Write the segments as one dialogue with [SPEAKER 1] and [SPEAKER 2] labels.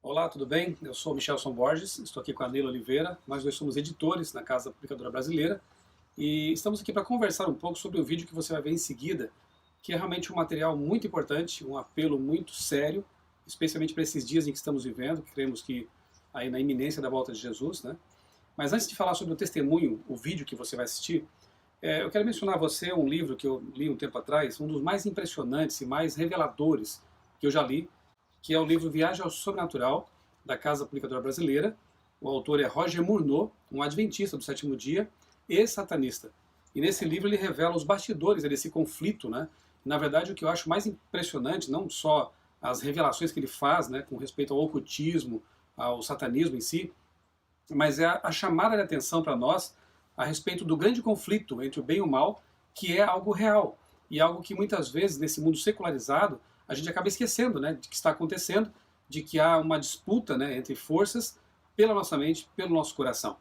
[SPEAKER 1] Olá, tudo bem? Eu sou Michelson Borges, estou aqui com a Neila Oliveira. Nós dois somos editores na Casa Publicadora Brasileira e estamos aqui para conversar um pouco sobre o vídeo que você vai ver em seguida, que é realmente um material muito importante, um apelo muito sério, especialmente para esses dias em que estamos vivendo, que cremos que aí na iminência da volta de Jesus, né? Mas antes de falar sobre o testemunho, o vídeo que você vai assistir, eu quero mencionar a você um livro que eu li um tempo atrás, um dos mais impressionantes e mais reveladores que eu já li, que é o livro Viagem ao Sobrenatural, da Casa Publicadora Brasileira. O autor é Roger Murnau, um adventista do sétimo dia e satanista. E nesse livro ele revela os bastidores desse conflito, né? Na verdade, o que eu acho mais impressionante, não só as revelações que ele faz, né, com respeito ao ocultismo, ao satanismo em si, mas é a chamada de atenção para nós a respeito do grande conflito entre o bem e o mal, que é algo real, e algo que muitas vezes, nesse mundo secularizado, a gente acaba esquecendo, né, de que está acontecendo, de que há uma disputa, né, entre forças pela nossa mente, pelo nosso coração.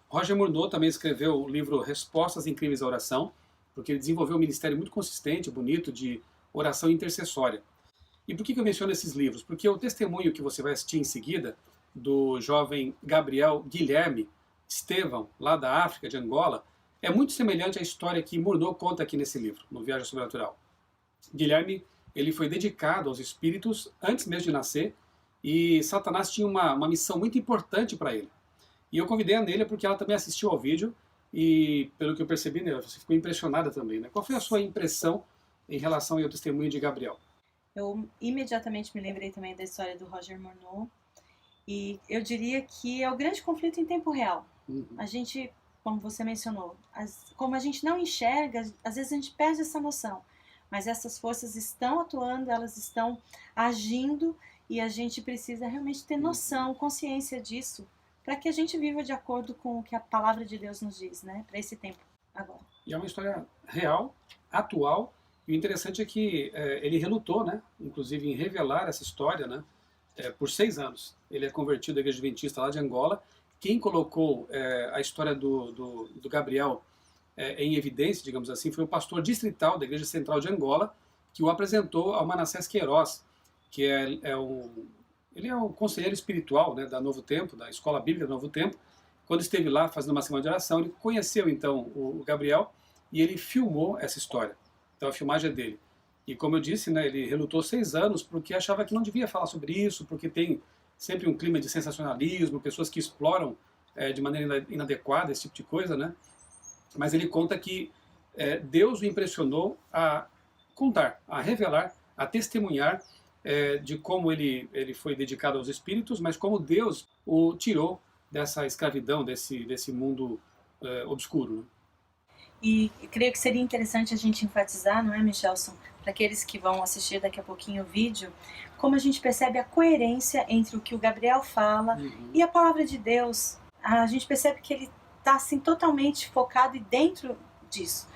[SPEAKER 1] Roger Murnau também escreveu o livro Respostas Incríveis à Oração, porque ele desenvolveu um ministério muito consistente, bonito, de oração intercessória. E por que eu menciono esses livros? Porque o testemunho que você vai assistir em seguida, do jovem Gabriel Guilherme Estevão, lá da África, de Angola, é muito semelhante à história que Murnau conta aqui nesse livro, no Viagem Sobrenatural. Guilherme, ele foi dedicado aos espíritos antes mesmo de nascer, e Satanás tinha uma missão muito importante para ele. E eu convidei a Nélia porque ela também assistiu ao vídeo, e pelo que eu percebi, Nélia, você ficou impressionada também, né? Qual foi a sua impressão em relação ao testemunho de Gabriel?
[SPEAKER 2] Eu imediatamente me lembrei também da história do Roger Murnau, e eu diria que é o grande conflito em tempo real. A gente, como você mencionou, como a gente não enxerga, às vezes a gente perde essa noção, mas essas forças estão atuando, elas estão agindo, e a gente precisa realmente ter noção, consciência disso, para que a gente viva de acordo com o que a palavra de Deus nos diz, né, para esse tempo agora.
[SPEAKER 1] E é uma história real, atual, e o interessante é que ele relutou, né, inclusive em revelar essa história, né, por 6 anos. Ele é convertido à Igreja Adventista lá de Angola. Quem colocou a história do Gabriel em evidência, digamos assim, foi o pastor distrital da Igreja Central de Angola, que o apresentou ao Manassés Queiroz, que ele é um conselheiro espiritual, né, da Novo Tempo, da Escola Bíblica do Novo Tempo. Quando esteve lá fazendo uma semana de oração, ele conheceu então o Gabriel e ele filmou essa história. Então a filmagem é dele. E como eu disse, né, ele relutou 6 anos porque achava que não devia falar sobre isso, porque tem sempre um clima de sensacionalismo, pessoas que exploram de maneira inadequada esse tipo de coisa, né? Mas ele conta que Deus o impressionou a contar, a revelar, a testemunhar de como ele foi dedicado aos espíritos, mas como Deus o tirou dessa escravidão, desse mundo obscuro. Né?
[SPEAKER 2] E creio que seria interessante a gente enfatizar, não é, Michelson, para aqueles que vão assistir daqui a pouquinho o vídeo, como a gente percebe a coerência entre o que o Gabriel fala e a palavra de Deus. A gente percebe que ele está assim, totalmente focado e dentro disso.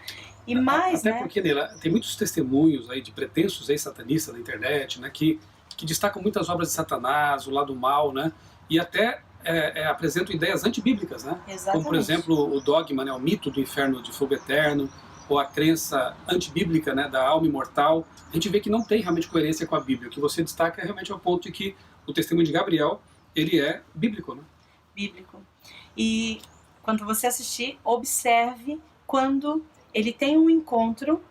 [SPEAKER 2] E mais,
[SPEAKER 1] até porque, Neila, tem muitos testemunhos aí de pretensos ex-satanistas na internet, né, que destacam muitas obras de Satanás, o lado mal, né, e até apresentam ideias antibíblicas, né?
[SPEAKER 2] Exatamente.
[SPEAKER 1] Como, por exemplo, o dogma, né, o mito do inferno de fogo eterno, ou a crença antibíblica, né, da alma imortal. A gente vê que não tem realmente coerência com a Bíblia. O que você destaca é realmente o ponto de que o testemunho de Gabriel, ele é bíblico. Né?
[SPEAKER 2] Bíblico. E quando você assistir, observe quando ele tem um encontro,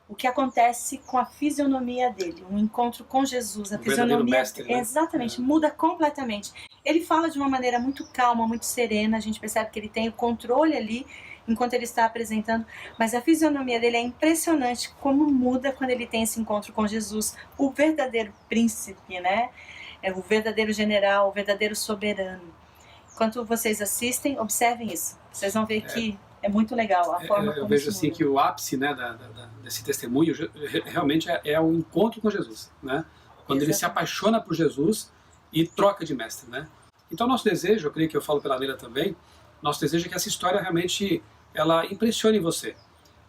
[SPEAKER 2] o que acontece com a fisionomia dele, um encontro com Jesus, a fisionomia
[SPEAKER 1] mestre, né?
[SPEAKER 2] Exatamente, muda completamente. Ele fala de uma maneira muito calma, muito serena, a gente percebe que ele tem o controle ali enquanto ele está apresentando, mas a fisionomia dele é impressionante como muda quando ele tem esse encontro com Jesus, o verdadeiro príncipe, né? É o verdadeiro general, o verdadeiro soberano. Enquanto vocês assistem, observem isso. Vocês vão ver que é muito legal a forma como
[SPEAKER 1] eu vejo assim que o ápice, né, desse testemunho realmente é o encontro com Jesus, né? Quando ele se apaixona por Jesus e troca de mestre, né? Então nosso desejo, eu creio que eu falo pela Neila também, nosso desejo é que essa história realmente ela impressione você,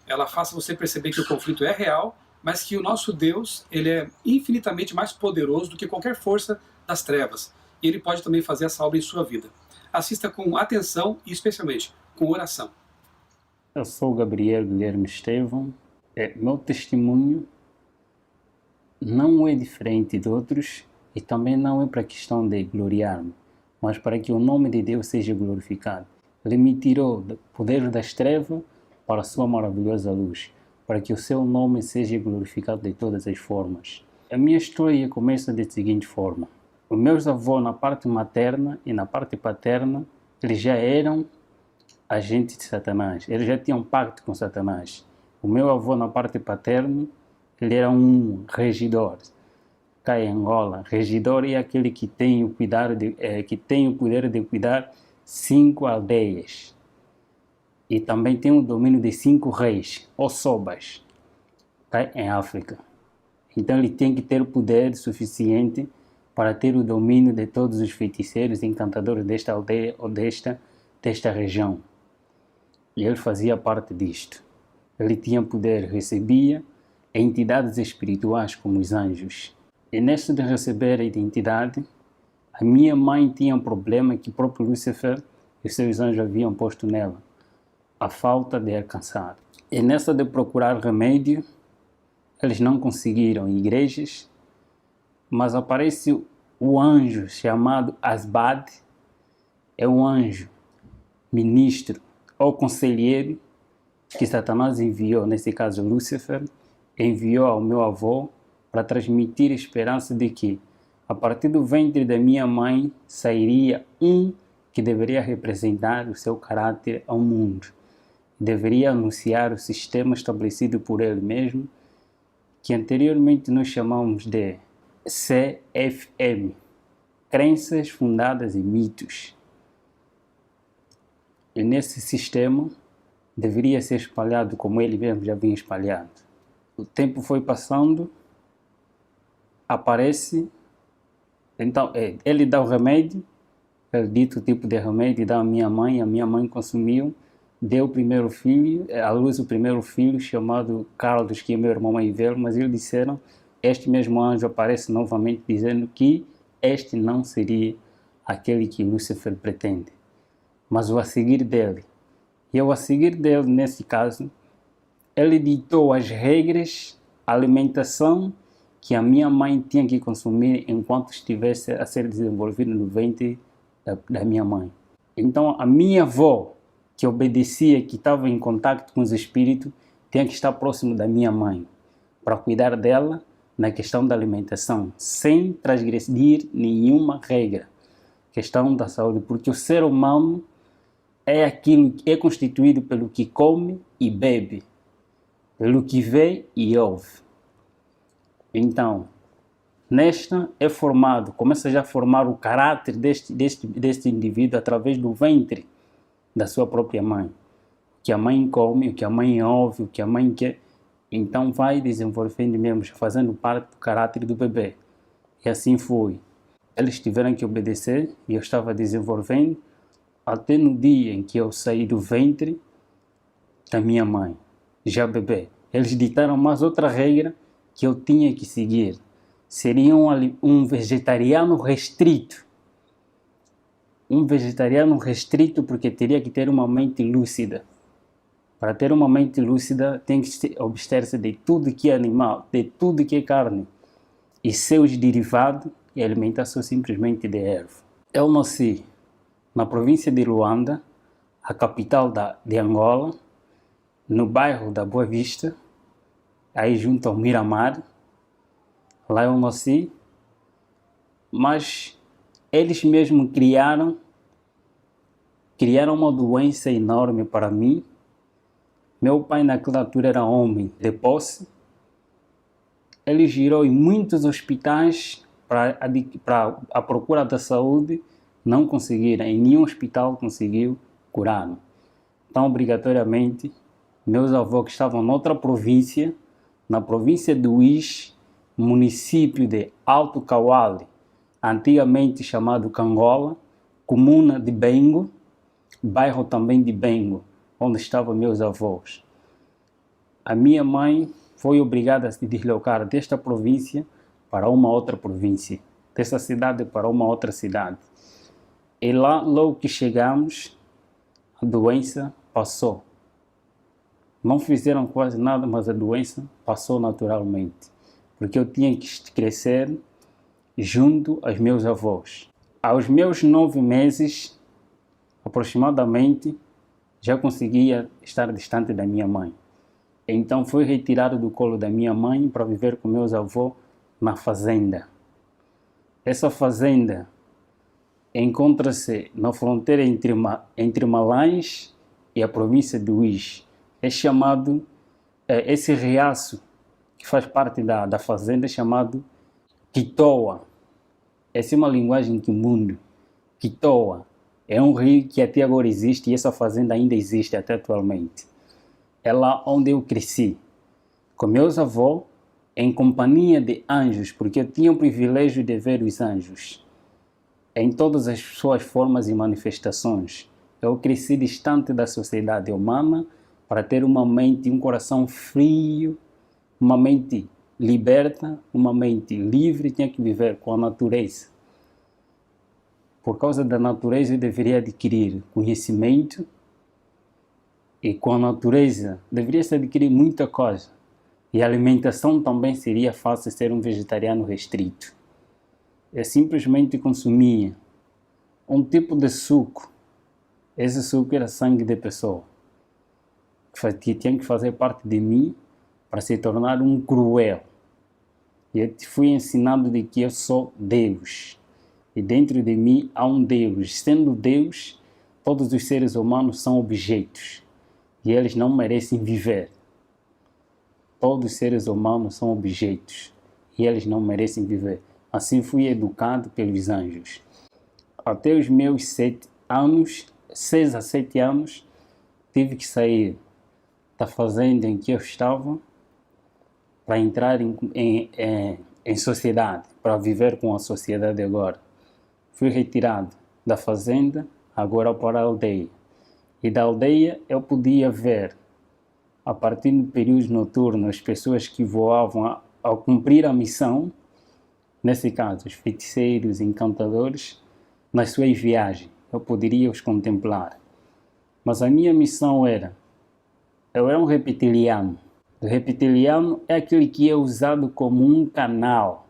[SPEAKER 1] ela faça você perceber que o conflito é real, mas que o nosso Deus, ele é infinitamente mais poderoso do que qualquer força das trevas, e ele pode também fazer essa obra em sua vida. Assista com atenção e especialmente com oração.
[SPEAKER 3] Eu sou o Gabriel Guilherme Estevão. Meu testemunho não é diferente de outros E também não é para questão de gloriar-me, mas para que o nome de Deus seja glorificado. Ele me tirou do poder das trevas para a sua maravilhosa luz, para que o seu nome seja glorificado de todas as formas. A minha história começa da seguinte forma. Os meus avós, na parte materna e na parte paterna, eles já eram agentes de Satanás. Eles já tinham pacto com Satanás. O meu avô, na parte paterna, ele era um regidor. Cá em Angola, regidor é aquele que tem o poder de cuidar 5 aldeias. E também tem o domínio de 5 reis, ou sobas, cá em África. Então ele tem que ter o poder suficiente para ter o domínio de todos os feiticeiros e encantadores desta aldeia ou desta região. E ele fazia parte disto. Ele tinha poder, recebia entidades espirituais como os anjos. E neste de receber a identidade, a minha mãe tinha um problema que o próprio Lúcifer e seus anjos haviam posto nela. A falta de alcançar. E nessa de procurar remédio, eles não conseguiram em igrejas, mas aparece o anjo chamado Asbad, é um anjo, ministro ou conselheiro que Satanás enviou, nesse caso Lúcifer, enviou ao meu avô para transmitir a esperança de que a partir do ventre da minha mãe sairia um que deveria representar o seu caráter ao mundo. Deveria anunciar o sistema estabelecido por ele mesmo, que anteriormente nós chamamos de CFM, Crenças Fundadas em Mitos. E nesse sistema deveria ser espalhado como ele mesmo já vinha espalhado. O tempo foi passando, aparece, então ele dá o remédio, ele dito o tipo de remédio, dá à minha mãe, a minha mãe consumiu, deu o primeiro filho, à luz o primeiro filho chamado Carlos, que é meu irmão mais velho, mas eles disseram, este mesmo anjo aparece novamente dizendo que este não seria aquele que Lúcifer pretende, mas o a seguir dele. E ao a seguir dele, nesse caso, ele ditou as regras, a alimentação que a minha mãe tinha que consumir enquanto estivesse a ser desenvolvido no ventre da minha mãe. Então a minha avó, que obedecia, que estava em contato com os espíritos, tinha que estar próximo da minha mãe, para cuidar dela na questão da alimentação, sem transgredir nenhuma regra. Questão da saúde, porque o ser humano é aquilo que é constituído pelo que come e bebe, pelo que vê e ouve. Então, nesta é formado, começa já a formar o caráter deste indivíduo através do ventre da sua própria mãe. O que a mãe come, o que a mãe ouve, o que a mãe quer. Então vai desenvolvendo mesmo, fazendo parte do caráter do bebê. E assim foi. Eles tiveram que obedecer e eu estava desenvolvendo até no dia em que eu saí do ventre da minha mãe, já bebê. Eles ditaram mais outra regra que eu tinha que seguir. Seria um vegetariano restrito. Um vegetariano restrito porque teria que ter uma mente lúcida. Para ter uma mente lúcida tem que abster-se de tudo que é animal, de tudo que é carne e seus derivados e alimentação simplesmente de erva. Eu nasci na província de Luanda, a capital de Angola, no bairro da Boa Vista, aí junto ao Miramar. Lá eu nasci, mas eles mesmos criaram uma doença enorme para mim. Meu pai naquela altura era homem de posse. Ele girou em muitos hospitais para a procura da saúde, não conseguiram, em nenhum hospital conseguiu curar-me. Então, obrigatoriamente, meus avós que estavam noutra província, na província do Uís, município de Alto Cauale, antigamente chamado Cangola, comuna de Bengo, bairro também de Bengo, onde estavam meus avós. A minha mãe foi obrigada a se deslocar desta província para uma outra província, dessa cidade para uma outra cidade. E lá, logo que chegamos, a doença passou. Não fizeram quase nada, mas a doença passou naturalmente. Porque eu tinha que crescer junto aos meus avós. Aos meus 9 meses, aproximadamente, já conseguia estar distante da minha mãe. Então fui retirado do colo da minha mãe para viver com meus avós na fazenda. Essa fazenda encontra-se na fronteira entre Malães e a província de Uís. É chamado, esse riacho que faz parte da fazenda é chamado Quitoa. Essa é uma linguagem quimundo. Quitoa é um rio que até agora existe e essa fazenda ainda existe até atualmente. É lá onde eu cresci, com meus avós, em companhia de anjos, porque eu tinha o privilégio de ver os anjos em todas as suas formas e manifestações. Eu cresci distante da sociedade humana para ter uma mente e um coração frio, uma mente liberta, uma mente livre, tinha que viver com a natureza. Por causa da natureza eu deveria adquirir conhecimento e com a natureza deveria-se adquirir muita coisa. E a alimentação também seria fácil ser um vegetariano restrito. Eu simplesmente consumia um tipo de suco. Esse suco era sangue de pessoa, que tinha que fazer parte de mim para se tornar um cruel. E eu fui ensinado de que eu sou Deus. E dentro de mim há um Deus. Sendo Deus, todos os seres humanos são objetos. E eles não merecem viver. Todos os seres humanos são objetos. E eles não merecem viver. Assim fui educado pelos anjos. Até os meus 7 anos, 6 a 7 anos, tive que sair da fazenda em que eu estava para entrar em sociedade, para viver com a sociedade agora. Fui retirado da fazenda, agora para a aldeia. E da aldeia eu podia ver, a partir do período noturno, as pessoas que voavam ao cumprir a missão, nesse caso, os feiticeiros, encantadores, nas suas viagens. Eu poderia os contemplar. Mas a minha missão eu era um reptiliano. O reptiliano é aquele que é usado como um canal.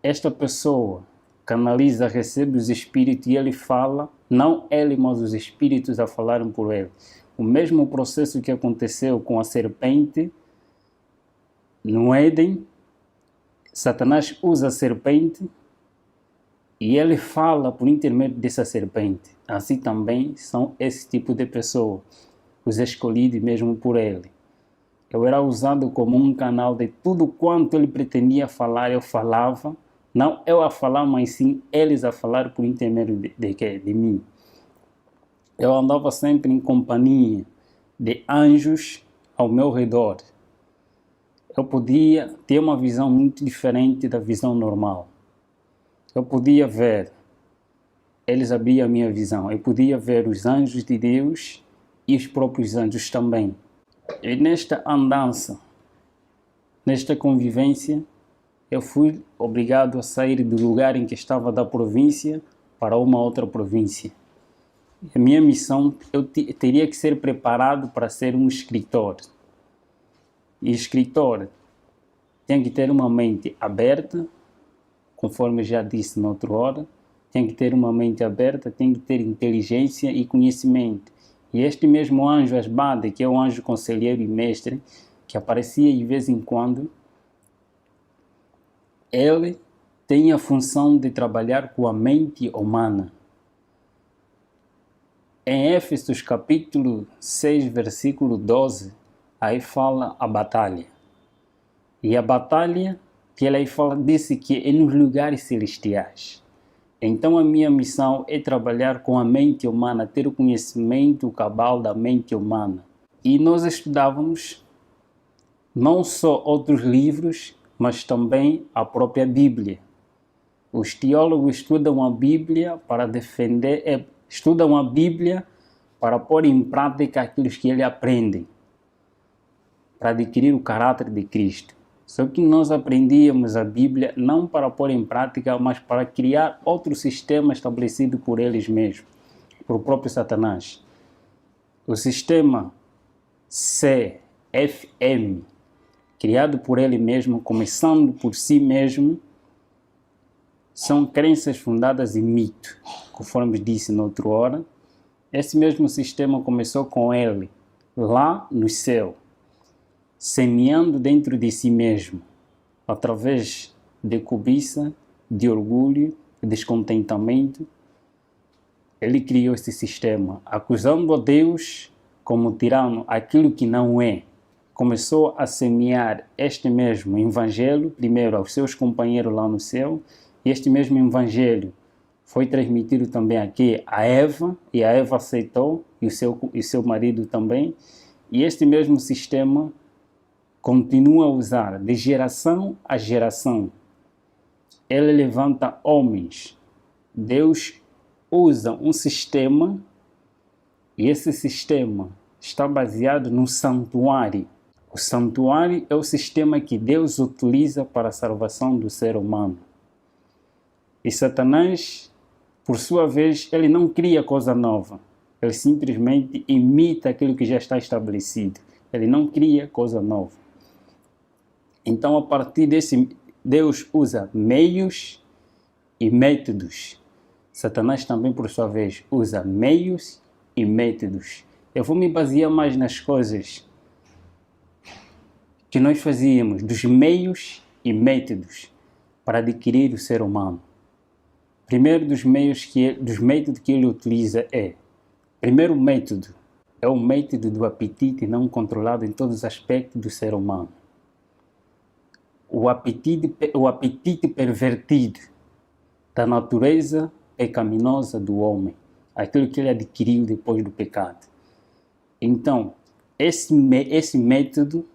[SPEAKER 3] Esta pessoa canaliza, recebe os espíritos e ele fala, não ele, mas os espíritos a falarem por ele. O mesmo processo que aconteceu com a serpente no Éden, Satanás usa a serpente e ele fala por intermédio dessa serpente. Assim também são esse tipo de pessoa, os escolhidos mesmo por ele. Eu era usado como um canal de tudo quanto ele pretendia falar, eu falava. Não eu a falar, mas sim eles a falar por intermédio de mim. Eu andava sempre em companhia de anjos ao meu redor. Eu podia ter uma visão muito diferente da visão normal. Eu podia ver, eles abriam a minha visão, eu podia ver os anjos de Deus e os próprios anjos também. E nesta andança, nesta convivência, eu fui obrigado a sair do lugar em que estava da província para uma outra província. A minha missão, eu teria que ser preparado para ser um escritor. E escritor tem que ter uma mente aberta, conforme eu já disse na outra hora, tem que ter uma mente aberta, tem que ter inteligência e conhecimento. E este mesmo anjo Asbade, que é o anjo conselheiro e mestre, que aparecia de vez em quando, ele tem a função de trabalhar com a mente humana. Em Éfesos capítulo 6, versículo 12, aí fala a batalha. E a batalha que ele aí fala, disse que é nos lugares celestiais. Então a minha missão é trabalhar com a mente humana, ter o conhecimento cabal da mente humana. E nós estudávamos não só outros livros, mas também a própria Bíblia. Os teólogos estudam a Bíblia para defender, estudam a Bíblia para pôr em prática aquilo que eles aprendem, para adquirir o caráter de Cristo. Só que nós aprendíamos a Bíblia não para pôr em prática, mas para criar outro sistema estabelecido por eles mesmos, por o próprio Satanás. O sistema CFM, criado por ele mesmo, começando por si mesmo, são crenças fundadas em mito. Conforme disse na outra hora, esse mesmo sistema começou com ele, lá no céu, semeando dentro de si mesmo, através de cobiça, de orgulho, de descontentamento. Ele criou esse sistema, acusando a Deus como tirano aquilo que não é. Começou a semear este mesmo evangelho, primeiro aos seus companheiros lá no céu, e este mesmo evangelho foi transmitido também aqui a Eva, e a Eva aceitou, e o seu marido também, e este mesmo sistema continua a usar de geração a geração. Ele levanta homens. Deus usa um sistema, e esse sistema está baseado no santuário. O santuário é o sistema que Deus utiliza para a salvação do ser humano. E Satanás, por sua vez, ele não cria coisa nova. Ele simplesmente imita aquilo que já está estabelecido. Ele não cria coisa nova. Então, a partir desse, Deus usa meios e métodos. Satanás também, por sua vez, usa meios e métodos. Eu vou me basear mais nas coisas que nós fazíamos, dos meios e métodos para adquirir o ser humano. Primeiro dos métodos que ele utiliza primeiro método é o método do apetite não controlado em todos os aspectos do ser humano. O apetite pervertido da natureza pecaminosa do homem, aquilo que ele adquiriu depois do pecado. Então, esse método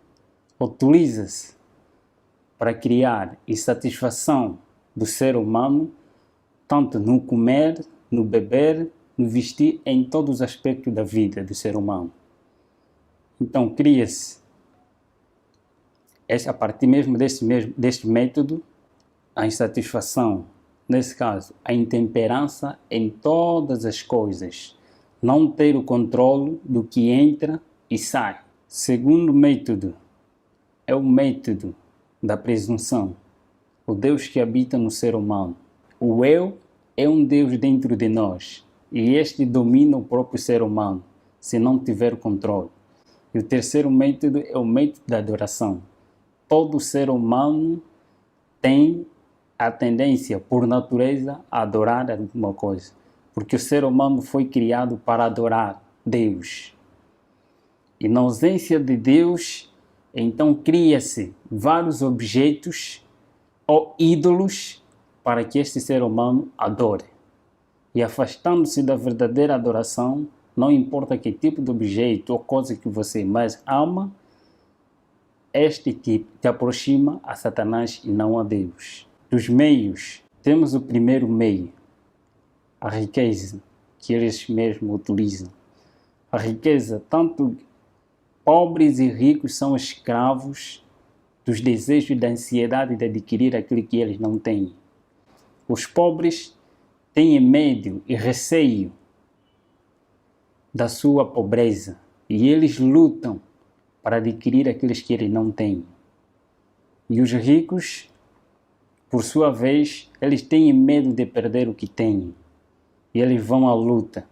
[SPEAKER 3] utiliza-se para criar insatisfação do ser humano, tanto no comer, no beber, no vestir, em todos os aspectos da vida do ser humano. Então, cria-se, a partir mesmo deste método, a insatisfação, nesse caso, a intemperança em todas as coisas, não ter o controle do que entra e sai. Segundo método é o método da presunção, o Deus que habita no ser humano. O eu é um Deus dentro de nós e este domina o próprio ser humano, se não tiver controle. E o terceiro método é o método da adoração. Todo ser humano tem a tendência, por natureza, a adorar alguma coisa, porque o ser humano foi criado para adorar Deus. E na ausência de Deus, então cria-se vários objetos ou ídolos para que este ser humano adore. E afastando-se da verdadeira adoração, não importa que tipo de objeto ou coisa que você mais ama, este tipo te aproxima a Satanás e não a Deus. Dos meios, temos o primeiro meio, a riqueza, que eles mesmos utilizam. A riqueza, tanto pobres e ricos são escravos dos desejos e da ansiedade de adquirir aquilo que eles não têm. Os pobres têm medo e receio da sua pobreza e eles lutam para adquirir aqueles que eles não têm. E os ricos, por sua vez, eles têm medo de perder o que têm e eles vão à luta,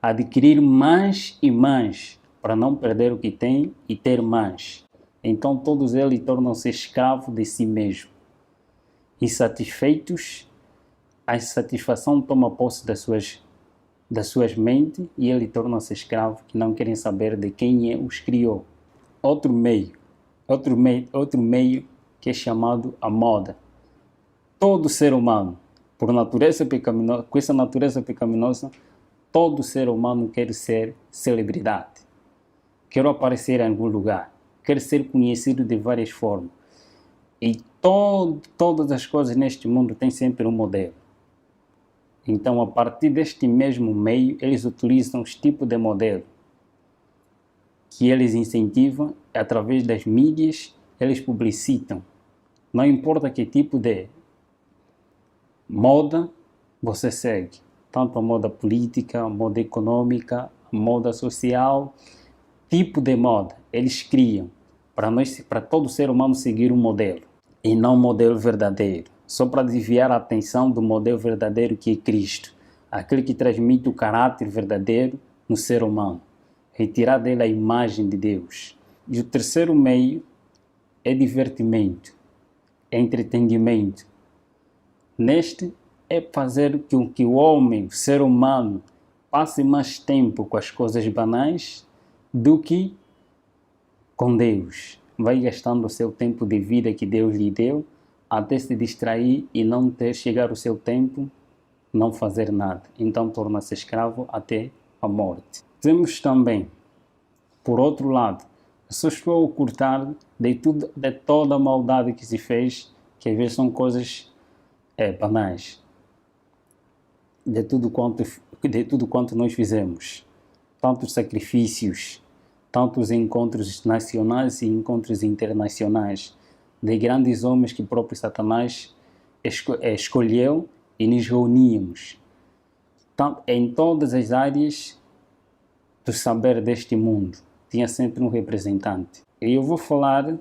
[SPEAKER 3] a adquirir mais e mais para não perder o que têm e ter mais. Então todos eles tornam-se escravos de si mesmos. Insatisfeitos, a insatisfação toma posse das suas mentes e ele torna-se escravo que não querem saber de quem os criou. Outro meio que é chamado a moda. Todo ser humano, por natureza pecaminosa, com essa natureza pecaminosa, todo ser humano quer ser celebridade. Quer aparecer em algum lugar. Quer ser conhecido de várias formas. E todas as coisas neste mundo têm sempre um modelo. Então, a partir deste mesmo meio, eles utilizam os tipos de modelo que eles incentivam através das mídias, eles publicitam. Não importa que tipo de moda você segue, tanto a moda política, a moda econômica, a moda social, tipo de moda eles criam para todo ser humano seguir um modelo, e não um modelo verdadeiro, só para desviar a atenção do modelo verdadeiro que é Cristo, aquele que transmite o caráter verdadeiro no ser humano, retirar dele a imagem de Deus. E o terceiro meio é divertimento, é entretenimento. Neste é fazer com que o homem, o ser humano, passe mais tempo com as coisas banais do que com Deus. Vai gastando o seu tempo de vida que Deus lhe deu até se distrair e não ter chegar o seu tempo, não fazer nada. Então torna-se escravo até a morte. Temos também, por outro lado, pessoas que vão ocultar de toda a maldade que se fez, que às vezes são coisas banais, de tudo quanto nós fizemos, tantos sacrifícios, tantos encontros nacionais e encontros internacionais, de grandes homens que o próprio Satanás escolheu e nos reuníamos. Em todas as áreas do saber deste mundo, tinha sempre um representante. E eu vou falar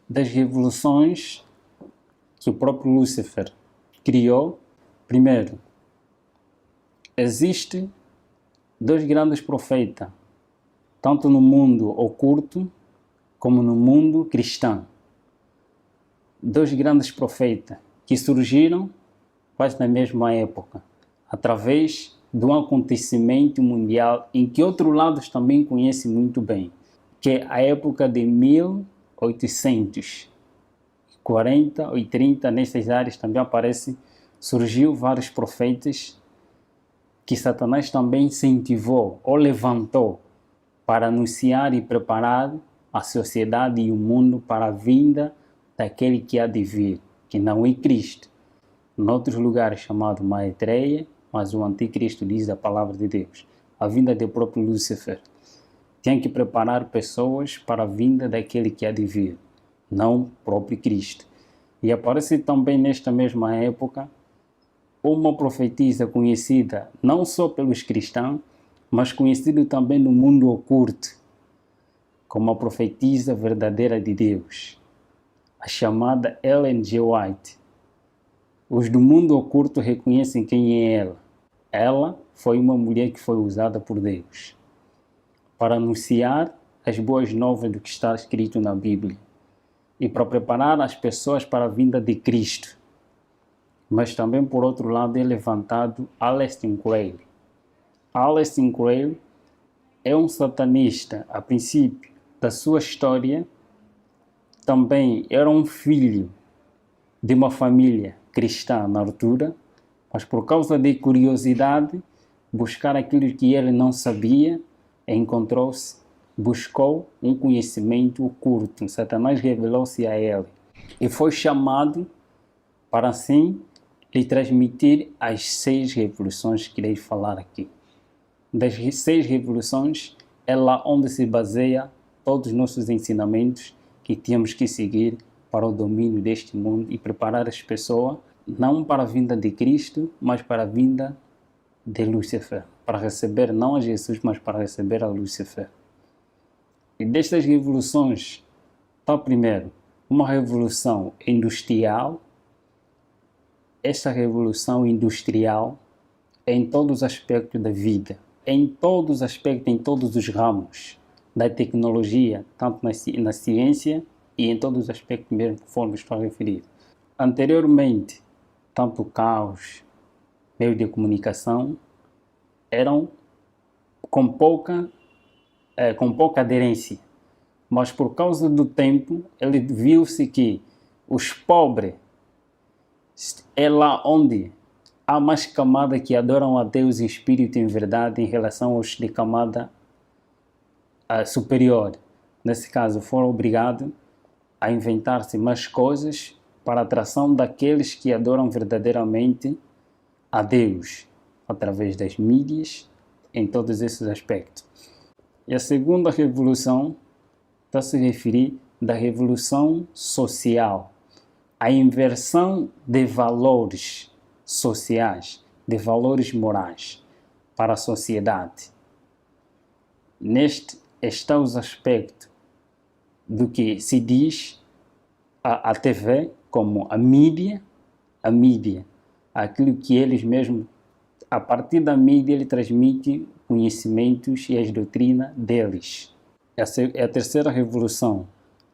[SPEAKER 3] das revoluções que o próprio Lúcifer criou. Primeiro, existem dois grandes profetas, tanto no mundo oculto como no mundo cristão. Dois grandes profetas que surgiram quase na mesma época, através de um acontecimento mundial em que outros lados também conhecem muito bem, que é a época de 1840 ou 30, nessas áreas também surgiu vários profetas que Satanás também incentivou ou levantou para anunciar e preparar a sociedade e o mundo para a vinda daquele que há de vir, que não é Cristo. Em outros lugares chamado Maitreya, mas o anticristo diz a palavra de Deus. A vinda do próprio Lúcifer. Tem que preparar pessoas para a vinda daquele que há de vir, não o próprio Cristo. E aparece também nesta mesma época uma profetisa conhecida não só pelos cristãos, mas conhecida também no mundo oculto, como a profetisa verdadeira de Deus, a chamada Ellen G. White. Os do mundo oculto reconhecem quem é ela. Ela foi uma mulher que foi usada por Deus para anunciar as boas novas do que está escrito na Bíblia e para preparar as pessoas para a vinda de Cristo. Mas também, por outro lado, é levantado Aleister Crowley. Aleister Crowley é um satanista, a princípio da sua história. Também era um filho de uma família cristã na altura, mas por causa de curiosidade, buscar aquilo que ele não sabia, buscou um conhecimento oculto. Satanás revelou-se a ele e foi chamado para assim lhe transmitir as 6 revoluções que irei falar aqui. Das 6 revoluções é lá onde se baseia todos os nossos ensinamentos que temos que seguir para o domínio deste mundo e preparar as pessoas não para a vinda de Cristo, mas para a vinda de Lúcifer, para receber não a Jesus, mas para receber a Lúcifer. E destas revoluções, está primeiro uma revolução industrial. Esta revolução industrial é em todos os aspectos da vida, em todos os aspectos, em todos os ramos da tecnologia, tanto na ciência e em todos os aspectos mesmo, conforme estou a referir. Anteriormente, tanto carros, meios de comunicação, eram com pouca aderência. Mas por causa do tempo, ele viu-se que os pobres é lá onde há mais camada que adoram a Deus em espírito e em verdade em relação aos de camada superior. Nesse caso, foram obrigados a inventar-se mais coisas para a atração daqueles que adoram verdadeiramente a Deus, através das mídias, em todos esses aspectos. E a segunda revolução está a se referir da revolução social, a inversão de valores sociais, de valores morais para a sociedade. Neste está os aspectos do que se diz a TV como a mídia, aquilo que eles mesmos, a partir da mídia, ele transmite conhecimentos e as doutrinas deles. Essa é a terceira revolução,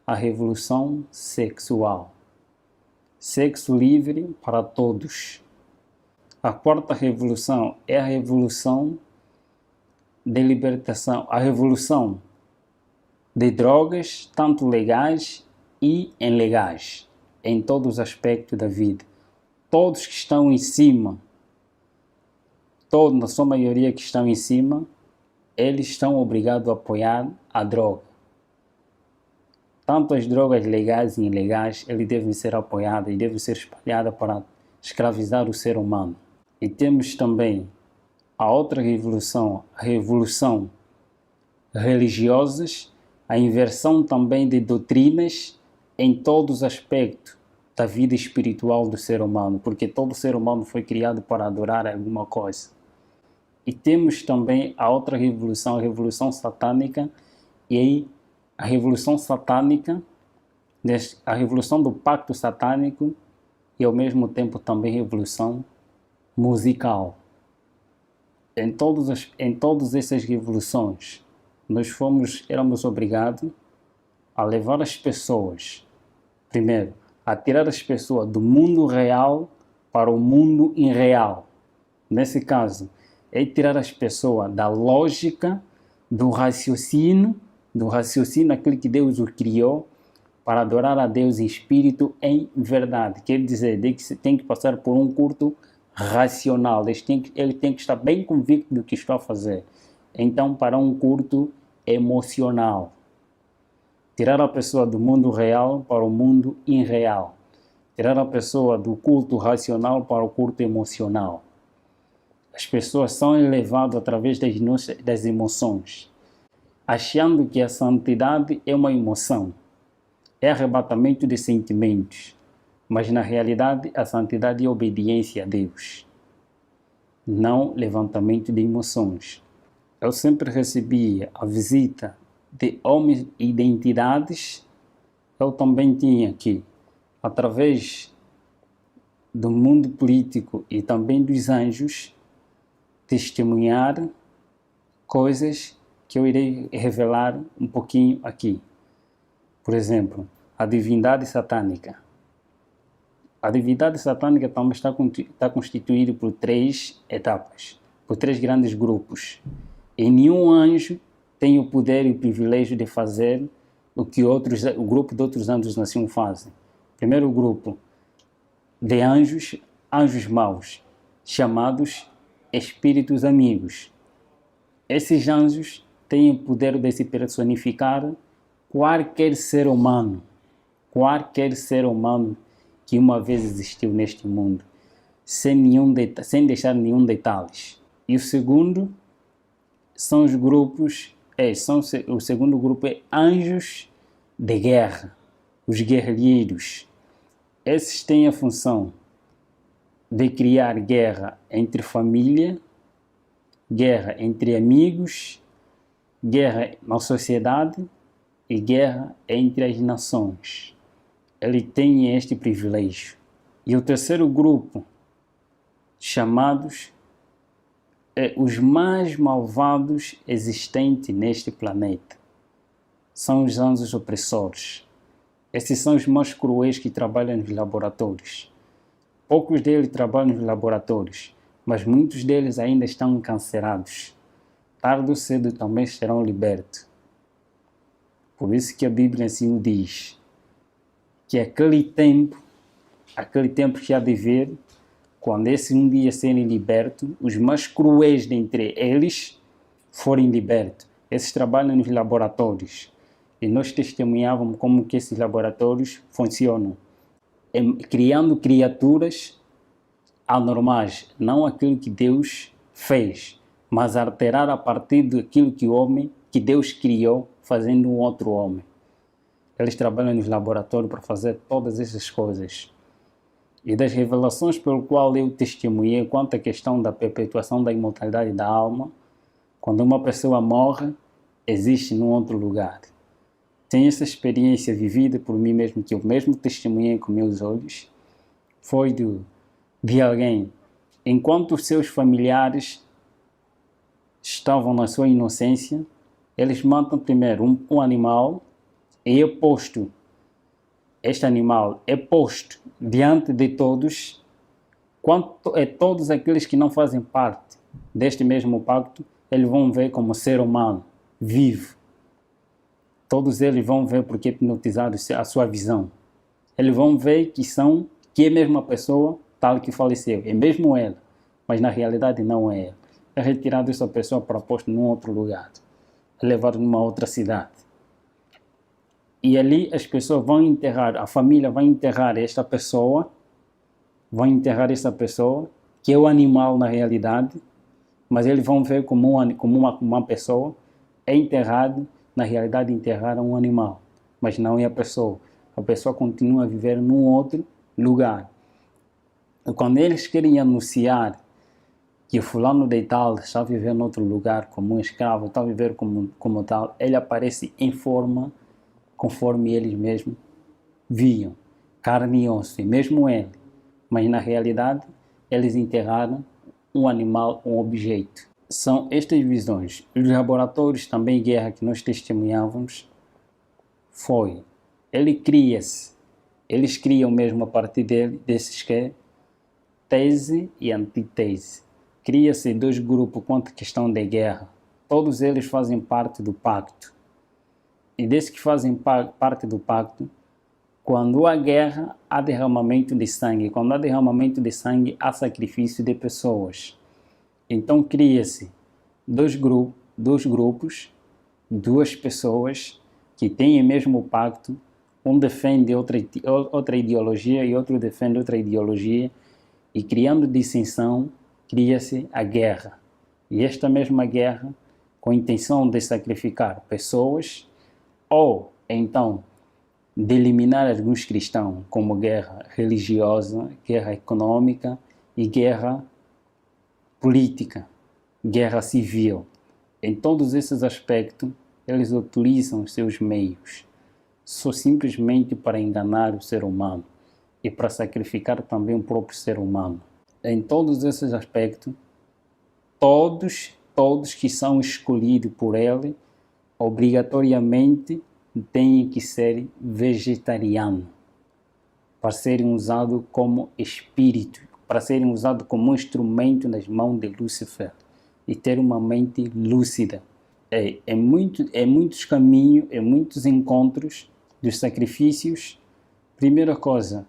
[SPEAKER 3] a revolução sexual. Sexo livre para todos. A quarta revolução é a revolução de libertação, a revolução de drogas, tanto legais e ilegais, em todos os aspectos da vida. Todos que estão em cima, na sua maioria que estão em cima, eles estão obrigados a apoiar a droga. Tanto as drogas legais e ilegais, eles devem ser apoiadas e devem ser espalhadas para escravizar o ser humano. E temos também a outra revolução, a revolução religiosas, a inversão também de doutrinas em todos os aspectos da vida espiritual do ser humano, porque todo ser humano foi criado para adorar alguma coisa. E temos também a outra revolução, a revolução satânica, e aí a revolução satânica, a revolução do pacto satânico e ao mesmo tempo também revolução musical. Em todas essas revoluções, nós éramos obrigados a levar as pessoas, primeiro, a tirar as pessoas do mundo real para o mundo irreal. Nesse caso, é tirar as pessoas da lógica, do raciocínio aquele que Deus o criou, para adorar a Deus em espírito, em verdade. Quer dizer, que você tem que passar por um culto racional. Ele tem que estar bem convicto do que está a fazer. Então, para um culto emocional. Tirar a pessoa do mundo real para o mundo irreal. Tirar a pessoa do culto racional para o culto emocional. As pessoas são elevadas através das emoções, achando que a santidade é uma emoção, é arrebatamento de sentimentos, mas na realidade a santidade é obediência a Deus, não levantamento de emoções. Eu sempre recebia a visita de homens e de entidades. Eu também tinha que, através do mundo político e também dos anjos, testemunhar coisas que eu irei revelar um pouquinho aqui. Por exemplo, a divindade satânica. A divindade satânica também está constituída por 3 etapas, por 3 grandes grupos. E nenhum anjo tem o poder e o privilégio de fazer o que o grupo de outros anjos nasciam fazem. Primeiro grupo de anjos maus, chamados espíritos amigos. Esses anjos têm o poder de se personificar qualquer ser humano que uma vez existiu neste mundo, sem deixar nenhum detalhe. E o segundo são os grupos, o segundo grupo é anjos de guerra, os guerrilheiros. Esses têm a função de criar guerra entre família, guerra entre amigos, guerra na sociedade e guerra entre as nações. Ele tem este privilégio. E o terceiro grupo, chamados os mais malvados existentes neste planeta, são os anjos opressores. Esses são os mais cruéis que trabalham nos laboratórios. Poucos deles trabalham nos laboratórios, mas muitos deles ainda estão encarcerados. Tarde ou cedo também serão libertos. Por isso que a Bíblia assim o diz, que aquele tempo que há de vir, quando esse um dia serem libertos, os mais cruéis dentre eles forem libertos. Esses trabalham nos laboratórios. E nós testemunhávamos como que esses laboratórios funcionam. Criando criaturas anormais, não aquilo que Deus fez, mas alterar a partir daquilo que Deus criou, fazendo um outro homem. Eles trabalham nos laboratórios para fazer todas essas coisas. E das revelações pelo qual eu testemunhei quanto à questão da perpetuação da imortalidade da alma, quando uma pessoa morre, existe num outro lugar. tenho essa experiência vivida por mim mesmo, que eu mesmo testemunhei com meus olhos, foi de alguém, enquanto os seus familiares estavam na sua inocência, eles matam primeiro um animal e este animal é posto diante de todos, quanto é todos aqueles que não fazem parte deste mesmo pacto, eles vão ver como ser humano, vivo. Todos eles vão ver porque é hipnotizado a sua visão. Eles vão ver que é a mesma pessoa tal que faleceu, é mesmo ela, mas na realidade não é ela. É retirado essa pessoa para posto num outro lugar, é levado numa outra cidade. E ali as pessoas vão enterrar, a família vai enterrar esta pessoa, que é o animal na realidade, mas eles vão ver como uma pessoa é enterrado, na realidade enterraram um animal, mas não é a pessoa. A pessoa continua a viver num outro lugar. E quando eles querem anunciar que o fulano de tal está a viver em outro lugar como um escravo, está a viver como tal, ele aparece em forma conforme eles mesmos viam, carne e osso, e mesmo ele. Mas na realidade, eles enterraram um animal, um objeto. São estas visões. Os laboratórios também de guerra que nós testemunhávamos, eles criam mesmo a partir desses que é tese e antítese. Cria-se dois grupos quanto à questão da guerra. Todos eles fazem parte do pacto. E desde que fazem parte do pacto, quando há guerra, há derramamento de sangue. Quando há derramamento de sangue, há sacrifício de pessoas. Então cria-se dois grupos, duas pessoas que têm o mesmo pacto. Um defende outra ideologia e outro defende outra ideologia. E criando dissensão, cria-se a guerra. E esta mesma guerra, com a intenção de sacrificar pessoas, ou então de eliminar alguns cristãos, como guerra religiosa, guerra econômica e guerra política, guerra civil. Em todos esses aspectos, eles utilizam os seus meios, só simplesmente para enganar o ser humano e para sacrificar também o próprio ser humano. Em todos esses aspectos, todos que são escolhidos por ele, obrigatoriamente têm que ser vegetarianos, para serem usados como espírito, para serem usados como instrumento nas mãos de Lúcifer e ter uma mente lúcida. Muitos caminhos, muitos encontros dos sacrifícios. Primeira coisa,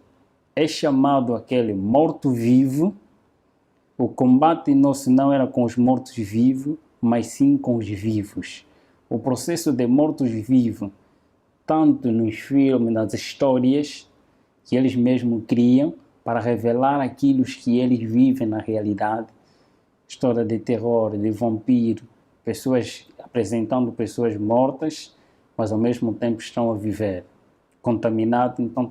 [SPEAKER 3] é chamado aquele morto-vivo. O combate nosso não era com os mortos-vivos, mas sim com os vivos. O processo de mortos-vivos, tanto nos filmes, nas histórias que eles mesmos criam, para revelar aquilo que eles vivem na realidade. História de terror, de vampiro, pessoas apresentando pessoas mortas, mas ao mesmo tempo estão a viver, contaminados. Então,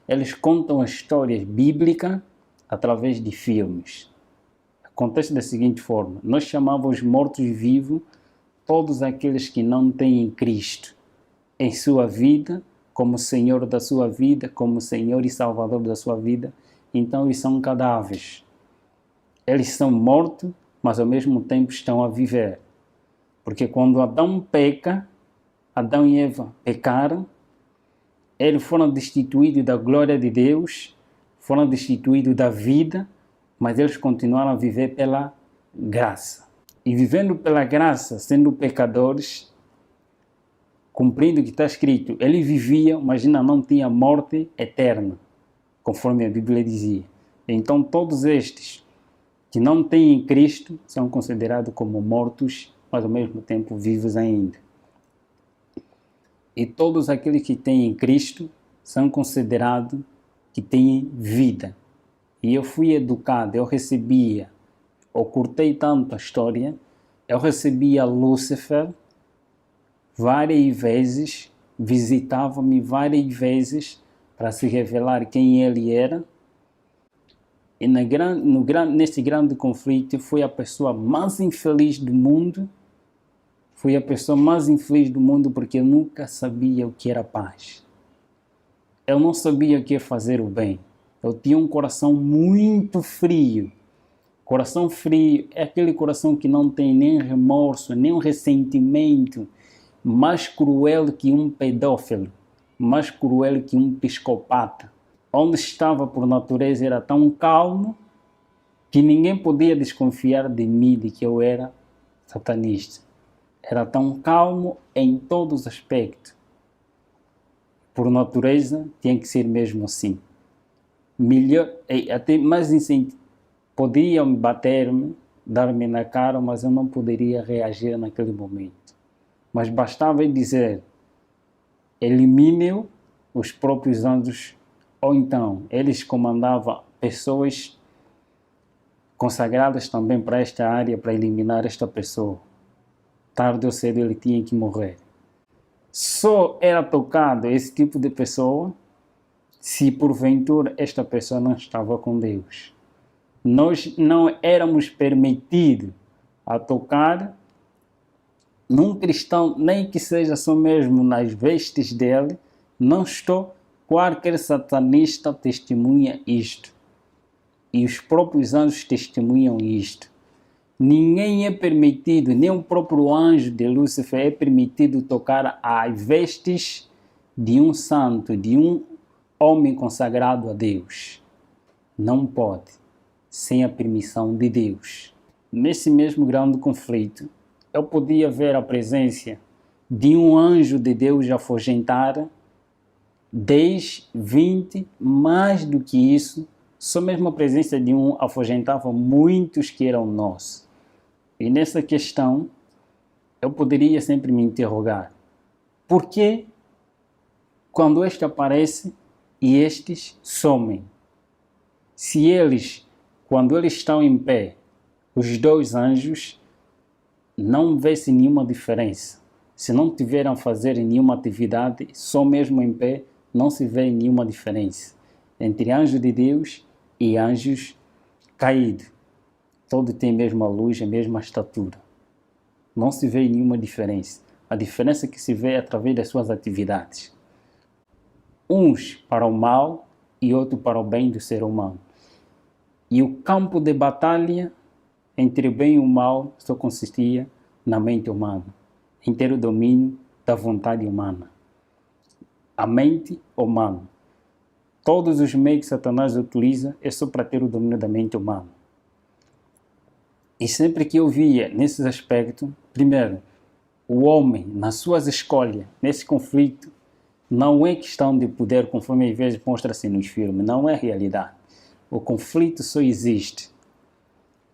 [SPEAKER 3] eles contam a história bíblica através de filmes. Acontece da seguinte forma: nós chamamos mortos-vivos todos aqueles que não têm Cristo em sua vida, como Senhor da sua vida, como Senhor e Salvador da sua vida. Então eles são cadáveres. Eles são mortos, mas ao mesmo tempo estão a viver. Porque quando Adão peca, Adão e Eva pecaram, eles foram destituídos da glória de Deus, foram destituídos da vida, mas eles continuaram a viver pela graça. E vivendo pela graça, sendo pecadores, cumprindo o que está escrito, ele vivia, mas ainda não tinha morte eterna, conforme a Bíblia dizia. Então todos estes que não têm Cristo são considerados como mortos, mas ao mesmo tempo vivos ainda. E todos aqueles que têm Cristo são considerados que têm vida. E eu fui educado, eu curtei tanto a história, eu recebia Lúcifer várias vezes, visitava-me várias vezes para se revelar quem ele era. E neste grande conflito, foi a pessoa mais infeliz do mundo, Fui a pessoa mais infeliz do mundo porque eu nunca sabia o que era paz. Eu não sabia o que é fazer o bem. Eu tinha um coração muito frio. Coração frio é aquele coração que não tem nem remorso, nem um ressentimento, mais cruel que um pedófilo, mais cruel que um psicopata. Onde estava por natureza era tão calmo que ninguém podia desconfiar de mim, de que eu era satanista. Era tão calmo em todos os aspectos. Por natureza, tinha que ser mesmo assim. Melhor, até mais incentivo. Podiam bater-me, dar-me na cara, mas eu não poderia reagir naquele momento. Mas bastava dizer, elimine os próprios anjos, ou então eles comandavam pessoas consagradas também para esta área, para eliminar esta pessoa. Tarde ou cedo ele tinha que morrer. Só era tocado esse tipo de pessoa se porventura esta pessoa não estava com Deus. Nós não éramos permitidos a tocar num cristão, nem que seja só mesmo nas vestes dele. Não estou, qualquer satanista testemunha isto. E os próprios anjos testemunham isto. Ninguém é permitido, nem o próprio anjo de Lúcifer é permitido tocar as vestes de um santo, de um homem consagrado a Deus. Não pode, sem a permissão de Deus. Nesse mesmo grande conflito, eu podia ver a presença de um anjo de Deus afugentar 10, 20, mais do que isso. Só mesmo a presença de um afugentava muitos que eram nós. E nessa questão, eu poderia sempre me interrogar. Por que quando este aparece e estes somem? Se eles, quando eles estão em pé, os dois anjos, não vê-se nenhuma diferença. Se não tiveram a fazer nenhuma atividade, só mesmo em pé, não se vê nenhuma diferença entre anjos de Deus e anjos caídos. Todos têm a mesma luz, a mesma estatura. Não se vê nenhuma diferença. A diferença que se vê é através das suas atividades. Uns para o mal e outros para o bem do ser humano. E o campo de batalha entre o bem e o mal só consistia na mente humana, em ter o domínio da vontade humana. A mente humana. Todos os meios que Satanás utiliza é só para ter o domínio da mente humana. E sempre que eu via nesses aspectos, primeiro, o homem, nas suas escolhas, nesse conflito, não é questão de poder, conforme às vezes mostra-se nos filmes, não é realidade. O conflito só existe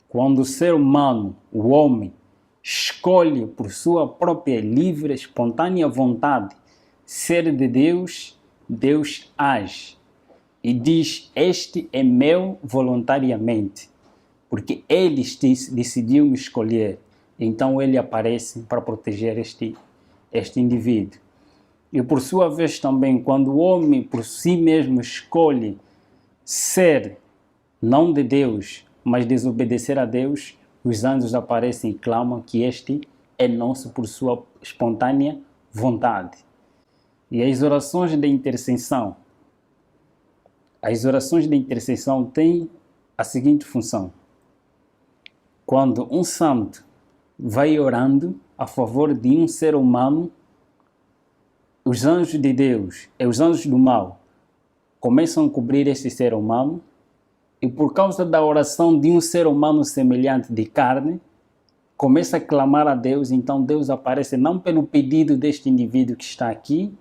[SPEAKER 3] quando o ser humano, o homem, escolhe por sua própria livre, espontânea vontade ser de Deus, Deus age e diz, este é meu voluntariamente, porque ele decidiu me escolher, então ele aparece para proteger este indivíduo. E por sua vez também, quando o homem por si mesmo escolhe ser não de Deus, mas desobedecer a Deus, os anjos aparecem e clamam que este é nosso por sua espontânea vontade. E as orações de intercessão têm a seguinte função. Quando um santo vai orando a favor de um ser humano, os anjos de Deus e os anjos do mal começam a cobrir esse ser humano e por causa da oração de um ser humano semelhante de carne, começa a clamar a Deus, então Deus aparece não pelo pedido deste indivíduo que está aqui,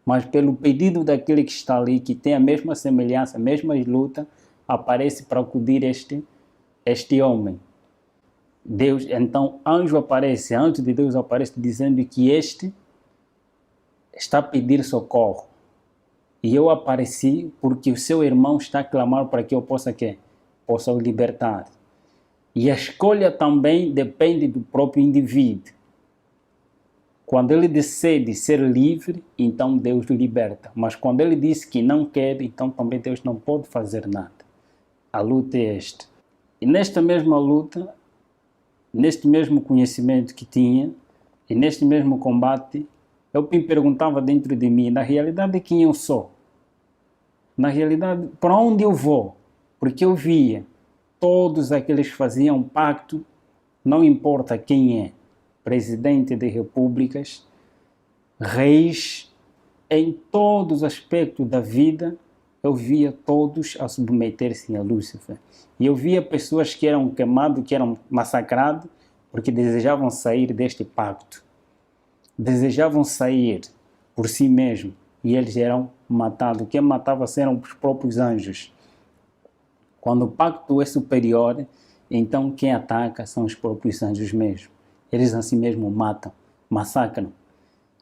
[SPEAKER 3] mas pelo pedido daquele que está ali, que tem a mesma semelhança, a mesma luta, aparece para acudir este homem. Deus, então, anjo de Deus aparece dizendo que este está a pedir socorro. E eu apareci porque o seu irmão está a clamar para que eu possa o libertar. E a escolha também depende do próprio indivíduo. Quando ele decide ser livre, então Deus o liberta. Mas quando ele diz que não quer, então também Deus não pode fazer nada. A luta é esta. E nesta mesma luta, neste mesmo conhecimento que tinha, E neste mesmo combate, eu me perguntava dentro de mim, na realidade, quem eu sou? Na realidade, para onde eu vou? Porque eu via todos aqueles que faziam pacto, não importa quem é, presidente de repúblicas, reis, em todos os aspectos da vida, eu via todos a submeter-se a Lúcifer. E eu via pessoas que eram queimadas, que eram massacradas, porque desejavam sair deste pacto. Desejavam sair por si mesmos, e eles eram matados. Quem matava eram os próprios anjos. Quando o pacto é superior, então quem ataca são os próprios anjos mesmo. Eles assim mesmo matam, massacram.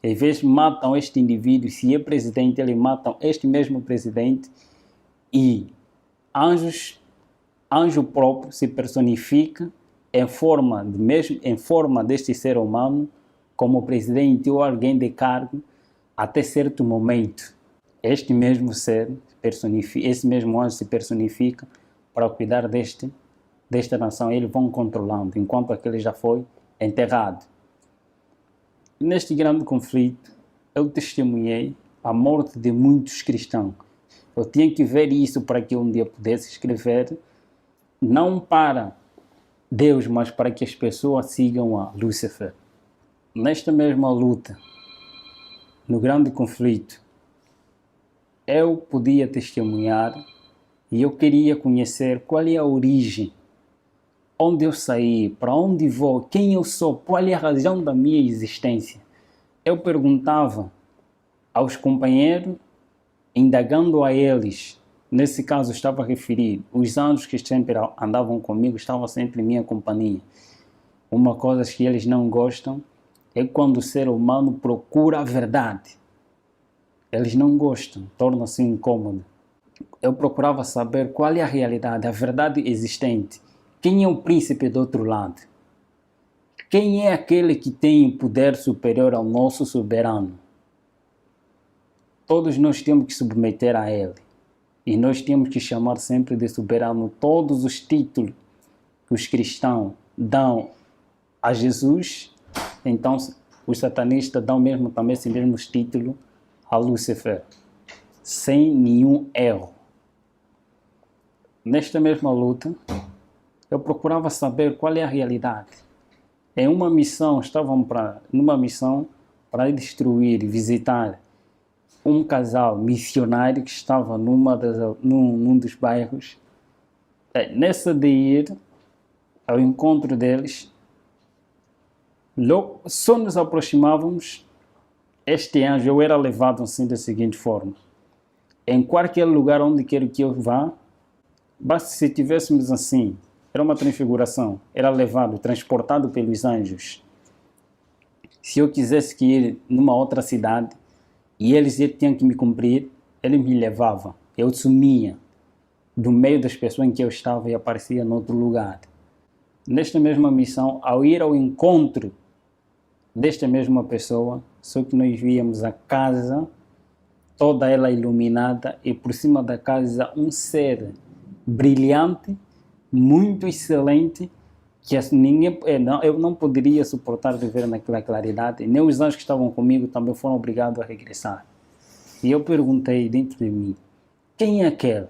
[SPEAKER 3] Às vezes matam este indivíduo, se é presidente, eles matam este mesmo presidente, e anjo próprio se personifica em forma deste ser humano, como presidente ou alguém de cargo, até certo momento. Este mesmo ser esse mesmo anjo se personifica para cuidar desta nação. Eles vão controlando, enquanto aquele já foi enterrado. Neste grande conflito, eu testemunhei a morte de muitos cristãos. Eu tinha que ver isso para que um dia pudesse escrever, não para Deus, mas para que as pessoas sigam a Lúcifer. Nesta mesma luta, no grande conflito, eu podia testemunhar e eu queria conhecer qual é a origem, onde eu saí, para onde vou, quem eu sou, qual é a razão da minha existência. Eu perguntava aos companheiros, indagando a eles, nesse caso estava a referir, os anjos que sempre andavam comigo, estavam sempre em minha companhia. Uma coisa que eles não gostam é quando o ser humano procura a verdade. Eles não gostam, torna-se incômodo. Eu procurava saber qual é a realidade, a verdade existente. Quem é o príncipe do outro lado? Quem é aquele que tem poder superior ao nosso soberano? Todos nós temos que submeter a ele. E nós temos que chamar sempre de soberano todos os títulos que os cristãos dão a Jesus. Então, os satanistas dão também esses mesmos títulos a Lúcifer, sem nenhum erro. Nesta mesma luta, eu procurava saber qual é a realidade. Em uma missão, numa missão para destruir e visitar um casal missionário que estava num dos bairros. Nessa de ir ao encontro deles, logo, só nos aproximávamos, este anjo, eu era levado assim da seguinte forma: em qualquer lugar onde quer que eu vá, basta se tivéssemos assim, era uma transfiguração, era levado, transportado pelos anjos. Se eu quisesse ir numa outra cidade e eles tinham que me cumprir, eles me levavam, eu sumia do meio das pessoas em que eu estava e aparecia em outro lugar. Nesta mesma missão, ao ir ao encontro desta mesma pessoa, só que nós víamos a casa, toda ela iluminada, e por cima da casa um ser brilhante, muito excelente, que eu não poderia suportar viver naquela claridade. Nem os anjos que estavam comigo também foram obrigados a regressar. E eu perguntei dentro de mim, quem é aquele?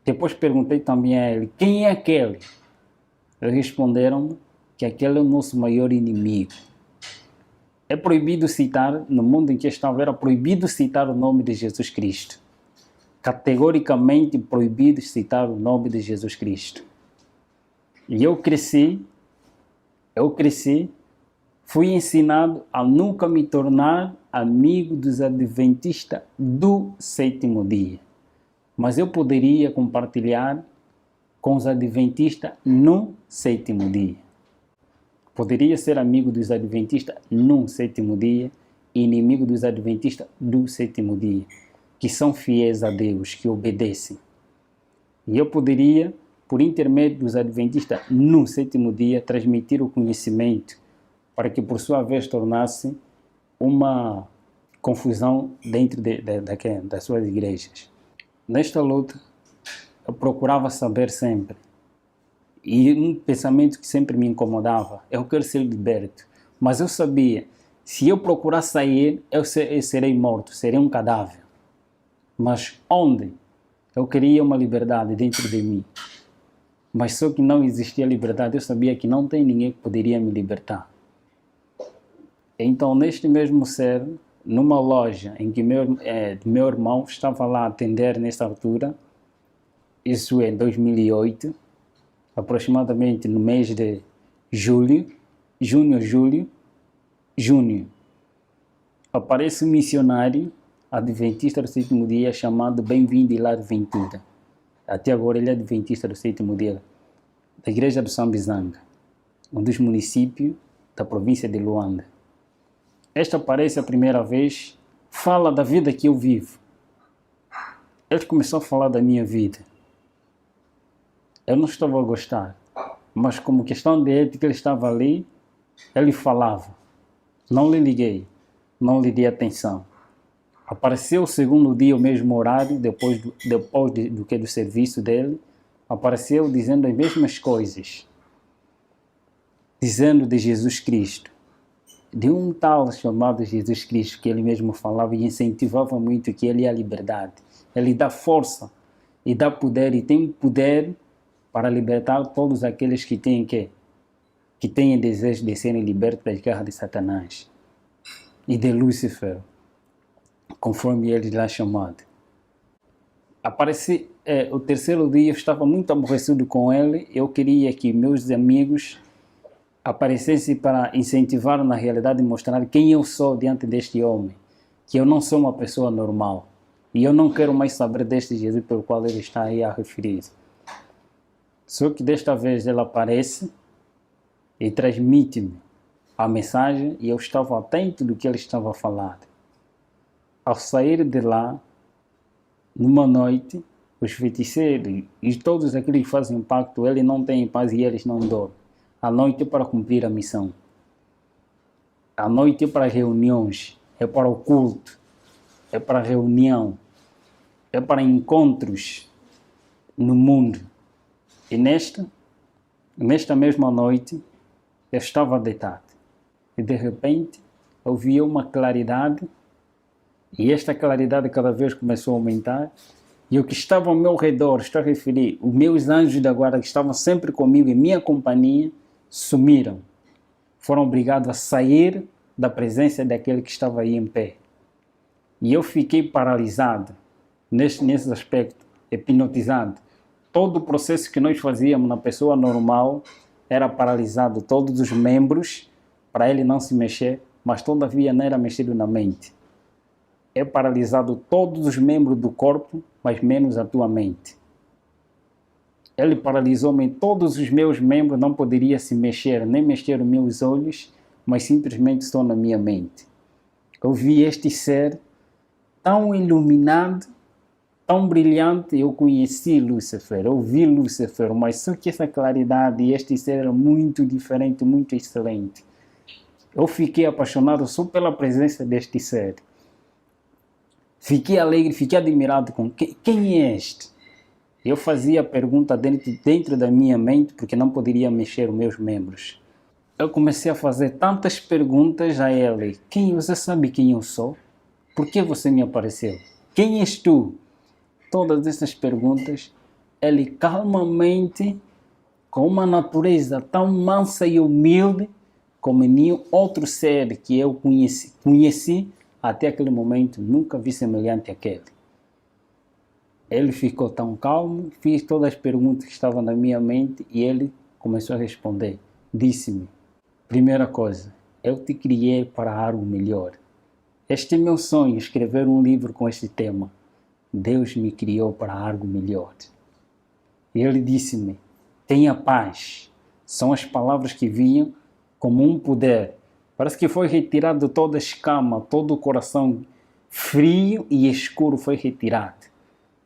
[SPEAKER 3] Depois perguntei também a ele, quem é aquele? Eles responderam que aquele é o nosso maior inimigo. É proibido citar, no mundo em que estava, era proibido citar o nome de Jesus Cristo. Categoricamente proibido citar o nome de Jesus Cristo. E eu cresci, fui ensinado a nunca me tornar amigo dos adventistas do sétimo dia. Mas eu poderia compartilhar com os adventistas no sétimo dia. Poderia ser amigo dos adventistas no sétimo dia e inimigo dos adventistas do sétimo dia, que são fiéis a Deus, que obedecem. E eu poderia, por intermédio dos adventistas no sétimo dia, transmitir o conhecimento para que, por sua vez, tornasse uma confusão dentro das suas igrejas. Nesta luta, eu procurava saber sempre. E um pensamento que sempre me incomodava: eu quero ser liberto. Mas eu sabia, se eu procurar sair, eu serei morto, serei um cadáver. Mas onde? Eu queria uma liberdade dentro de mim. Mas só que não existia liberdade, eu sabia que não tem ninguém que poderia me libertar. Então, neste mesmo ser, numa loja em que meu irmão estava lá a atender nessa altura, isso em 2008, aproximadamente no mês de junho, aparece um missionário adventista do sétimo dia chamado Bem-vindo Hilário Ventura. Até agora ele é adventista do sétimo dia, da igreja do São Bizanga, um dos municípios da província de Luanda. Este aparece a primeira vez, fala da vida que eu vivo. Ele começou a falar da minha vida. Eu não estava a gostar, mas como questão de ética ele estava ali, ele falava. Não lhe liguei, não lhe dei atenção. Apareceu o segundo dia, o mesmo horário, depois do serviço dele, apareceu dizendo as mesmas coisas. Dizendo de Jesus Cristo. De um tal chamado Jesus Cristo, que ele mesmo falava e incentivava muito, que ele é a liberdade. Ele dá força e dá poder, e tem poder para libertar todos aqueles que têm desejo de serem libertos das garras de Satanás e de Lúcifer, conforme ele lá chamado. O terceiro dia, eu estava muito aborrecido com ele. Eu queria que meus amigos aparecessem para incentivar na realidade e mostrar quem eu sou diante deste homem, que eu não sou uma pessoa normal e eu não quero mais saber deste Jesus pelo qual ele está aí a referir. Só que desta vez ele aparece e transmite-me a mensagem e eu estava atento do que ele estava a falar. Ao sair de lá, numa noite, os feiticeiros e todos aqueles que fazem pacto, eles não têm paz e eles não dormem. A noite é para cumprir a missão. A noite é para reuniões, é para o culto, é para reunião, é para encontros no mundo. E nesta mesma noite, eu estava deitado. E de repente, eu vi uma claridade. E esta claridade cada vez começou a aumentar. E o que estava ao meu redor, estou a referir, os meus anjos da guarda que estavam sempre comigo em minha companhia, sumiram. Foram obrigados a sair da presença daquele que estava aí em pé. E eu fiquei paralisado, nesse aspecto, hipnotizado. Todo o processo que nós fazíamos na pessoa normal era paralisado. Todos os membros, para ele não se mexer, mas todavia não era mexido na mente. É paralisado todos os membros do corpo, mas menos a tua mente. Ele paralisou-me, todos os meus membros, não poderia se mexer, nem mexer os meus olhos, mas simplesmente estou na minha mente. Eu vi este ser tão iluminado, tão brilhante. Eu conheci Lúcifer, eu vi Lúcifer, mas só que essa claridade e este ser era muito diferente, muito excelente. Eu fiquei apaixonado só pela presença deste ser. Fiquei alegre, fiquei admirado com quem é este? Eu fazia a pergunta dentro da minha mente, porque não poderia mexer os meus membros. Eu comecei a fazer tantas perguntas a ele. Você sabe quem eu sou? Por que você me apareceu? Quem és tu? Todas essas perguntas, ele calmamente, com uma natureza tão mansa e humilde, como nenhum outro ser que eu conheci até aquele momento, nunca vi semelhante àquele. Ele ficou tão calmo, fiz todas as perguntas que estavam na minha mente e ele começou a responder. Disse-me, primeira coisa, eu te criei para algo melhor. Este é meu sonho, escrever um livro com este tema. Deus me criou para algo melhor. E ele disse-me, tenha paz. São as palavras que vinham como um poder. Parece que foi retirado toda a escama, todo o coração frio e escuro foi retirado.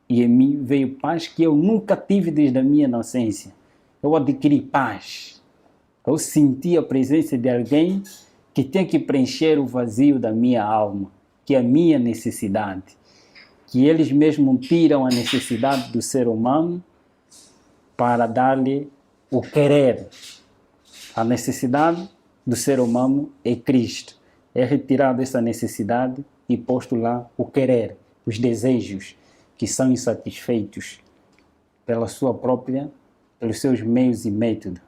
[SPEAKER 3] E em mim veio paz que eu nunca tive desde a minha inocência. Eu adquiri paz. Eu senti a presença de alguém que tem que preencher o vazio da minha alma, que é a minha necessidade. Que eles mesmos tiram a necessidade do ser humano para dar-lhe o querer. A necessidade do ser humano é Cristo. É retirado essa necessidade e posto lá o querer, os desejos que são insatisfeitos pelos seus meios e métodos.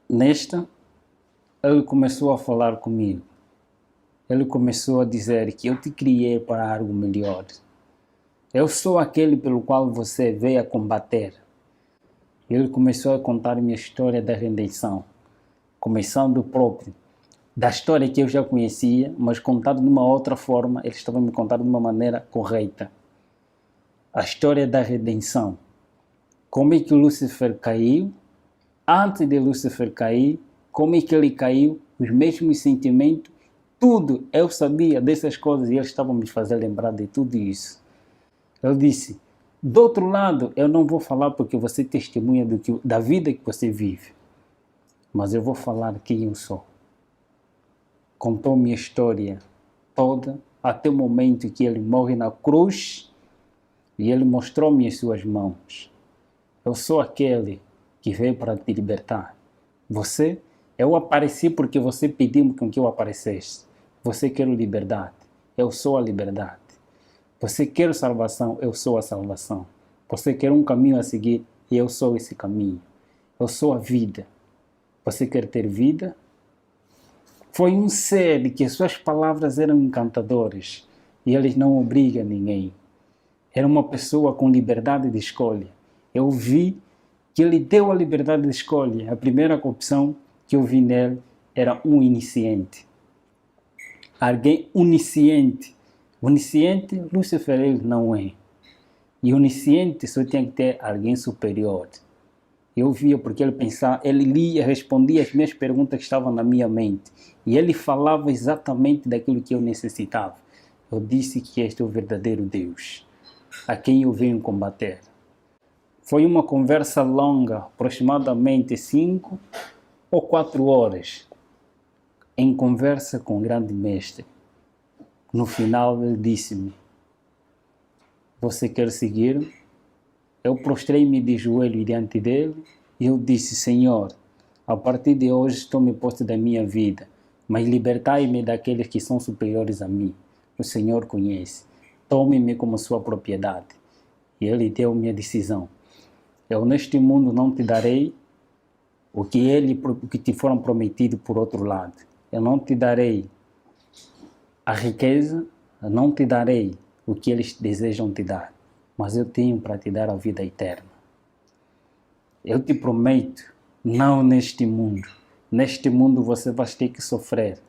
[SPEAKER 3] Nesta, ele começou a falar comigo. Ele começou a dizer que eu te criei para algo melhor. Eu sou aquele pelo qual você veio a combater. Ele começou a contar minha história da redenção, começando da história que eu já conhecia, mas contado de uma outra forma. Ele estava me contando de uma maneira correta. A história da redenção. Como é que Lúcifer caiu? Antes de Lúcifer cair, como é que ele caiu? Os mesmos sentimentos, tudo. Eu sabia dessas coisas e eles estavam me fazendo lembrar de tudo isso. Ele disse, do outro lado, eu não vou falar porque você testemunha da vida que você vive, mas eu vou falar quem eu sou. Contou minha história toda, até o momento que ele morre na cruz e ele mostrou-me as suas mãos. Eu sou aquele que veio para te libertar. Eu apareci porque você pediu com que eu aparecesse. Você quer liberdade, eu sou a liberdade. Você quer salvação, eu sou a salvação. Você quer um caminho a seguir, e eu sou esse caminho. Eu sou a vida. Você quer ter vida? Foi um ser que suas palavras eram encantadoras e eles não obrigam ninguém. Era uma pessoa com liberdade de escolha. Eu vi que ele deu a liberdade de escolha. A primeira opção que eu vi nele era um iniciante. Alguém onisciente. Onisciente, Lúcifer ele não é. E onisciente só tinha que ter alguém superior. Eu via porque ele pensava, ele lia, respondia as minhas perguntas que estavam na minha mente. E ele falava exatamente daquilo que eu necessitava. Eu disse que este é o verdadeiro Deus, a quem eu venho combater. Foi uma conversa longa, aproximadamente 5 ou 4 horas, em conversa com o grande mestre. No final ele disse-me, você quer seguir? Eu prostrei-me de joelho diante dele e eu disse, Senhor, a partir de hoje estou me posto da minha vida, mas libertai-me daqueles que são superiores a mim. O Senhor conhece. Tome-me como sua propriedade. E ele deu-me a decisão. Eu neste mundo não te darei o que te foram prometido por outro lado. Eu não te darei a riqueza, eu não te darei o que eles desejam te dar, mas eu tenho para te dar a vida eterna. Eu te prometo, não neste mundo. Neste mundo você vai ter que sofrer.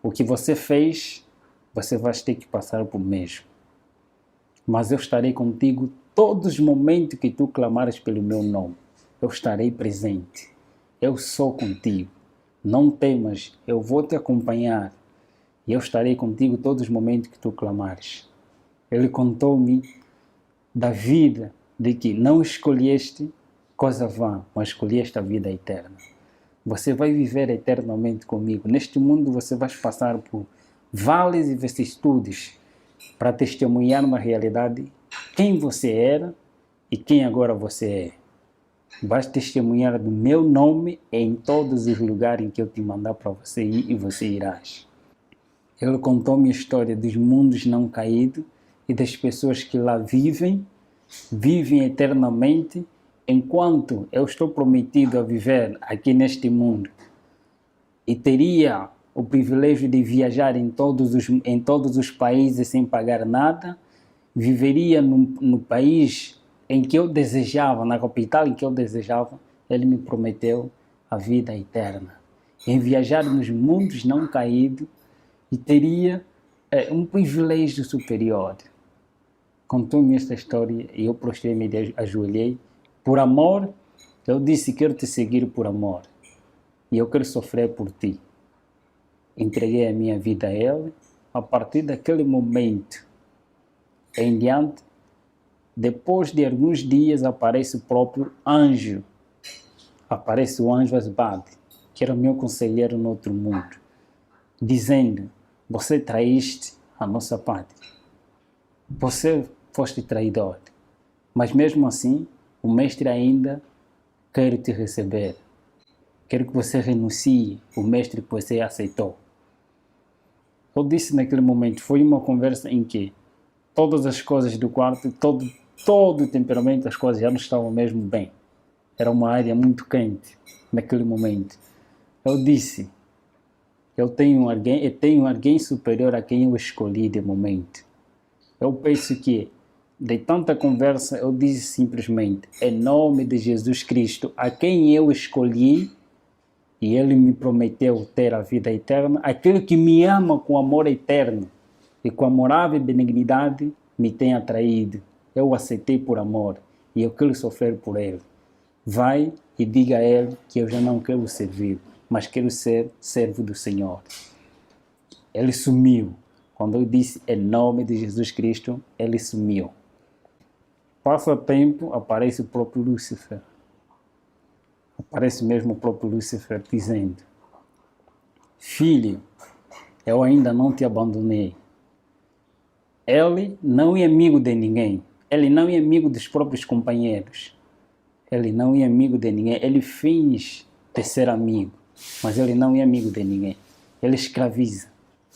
[SPEAKER 3] O que você fez, você vai ter que passar por mesmo. Mas eu estarei contigo todos os momentos que tu clamares pelo meu nome. Eu estarei presente. Eu sou contigo. Não temas, eu vou te acompanhar. E eu estarei contigo todos os momentos que tu clamares. Ele contou-me da vida, de que não escolheste coisa vã, mas escolheste a vida eterna. Você vai viver eternamente comigo. Neste mundo você vai passar por vales e vicissitudes para testemunhar uma realidade, quem você era e quem agora você é. Vais testemunhar do meu nome em todos os lugares em que eu te mandar para você ir e você irás. Ele contou-me a história dos mundos não caídos e das pessoas que lá vivem eternamente, enquanto eu estou prometido a viver aqui neste mundo e teria o privilégio de viajar em todos os países sem pagar nada, viveria no país em que eu desejava, na capital em que eu desejava. Ele me prometeu a vida eterna, em viajar nos mundos não caídos e teria um privilégio superior. Contou-me esta história e eu prostrei-me e ajoelhei. Por amor, eu disse, quero te seguir por amor e eu quero sofrer por ti. Entreguei a minha vida a ele. A partir daquele momento em diante, depois de alguns dias, aparece o próprio anjo. Aparece o anjo Asbad, que era o meu conselheiro no outro mundo, dizendo, você traíste a nossa pátria. Você foste traidor. Mas mesmo assim, o mestre ainda quer te receber. Quero que você renuncie o mestre que você aceitou. Eu disse naquele momento, foi uma conversa em que todas as coisas do quarto, todo o temperamento das coisas já não estavam mesmo bem. Era uma área muito quente naquele momento. Eu disse, eu tenho alguém superior a quem eu escolhi de momento. Eu penso que, de tanta conversa, eu disse simplesmente, em nome de Jesus Cristo, a quem eu escolhi, e Ele me prometeu ter a vida eterna, aquele que me ama com amor eterno e com amorável benignidade me tem atraído. Eu o aceitei por amor e eu quero sofrer por Ele. Vai e diga a Ele que eu já não quero servir, mas quero ser servo do Senhor. Ele sumiu. Quando eu disse em nome de Jesus Cristo, Ele sumiu. Passa tempo, aparece o próprio Lúcifer. Aparece mesmo o próprio Lúcifer dizendo, filho, eu ainda não te abandonei. Ele não é amigo de ninguém. Ele não é amigo dos próprios companheiros. Ele não é amigo de ninguém. Ele finge de ser amigo, mas ele não é amigo de ninguém. Ele escraviza.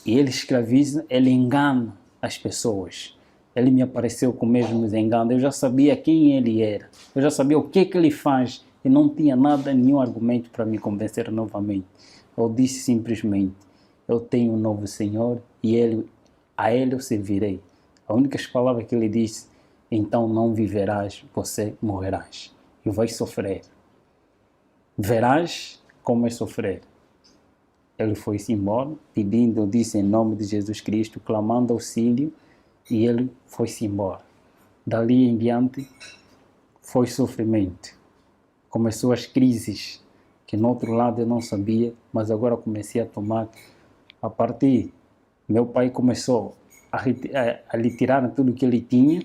[SPEAKER 3] E ele escraviza, ele engana as pessoas. Ele me apareceu com o mesmo engano. Eu já sabia quem ele era. Eu já sabia o que ele faz. E não tinha nenhum argumento para me convencer novamente. Eu disse simplesmente, eu tenho um novo Senhor e a Ele eu servirei. A única palavra que Ele disse, então não viverás, você morrerás. E vais sofrer. Verás como é sofrer. Ele foi-se embora, pedindo, eu disse em nome de Jesus Cristo, clamando auxílio, e ele foi-se embora. Dali em diante, foi sofrimento. Começou as crises, que no outro lado eu não sabia, mas agora comecei a tomar. A partir, meu pai começou a retirar tudo que ele tinha,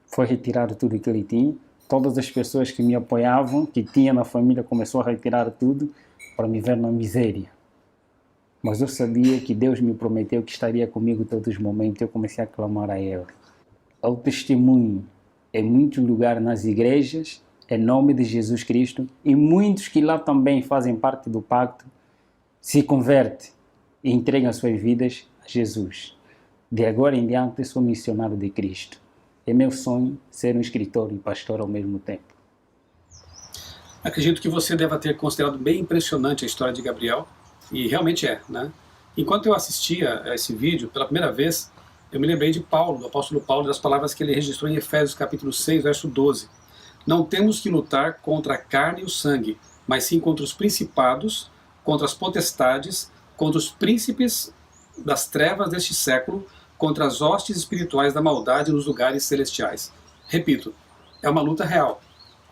[SPEAKER 3] foi retirar tudo que ele tinha. Todas as pessoas que me apoiavam, que tinha na família, começou a retirar tudo para me ver na miséria. Mas eu sabia que Deus me prometeu que estaria comigo todos os momentos. Eu comecei a clamar a Ele. O testemunho em muitos lugares nas igrejas, em nome de Jesus Cristo, e muitos que lá também fazem parte do pacto, se convertem e entregam as suas vidas a Jesus. De agora em diante, eu sou missionário de Cristo. É meu sonho ser um escritor e pastor ao mesmo tempo.
[SPEAKER 1] Acredito que você deva ter considerado bem impressionante a história de Gabriel, e realmente é, né? Enquanto eu assistia a esse vídeo pela primeira vez, eu me lembrei de Paulo, do apóstolo Paulo, das palavras que ele registrou em Efésios capítulo 6, verso 12. Não temos que lutar contra a carne e o sangue, mas sim contra os principados, contra as potestades, contra os príncipes das trevas deste século, contra as hostes espirituais da maldade nos lugares celestiais. Repito, é uma luta real.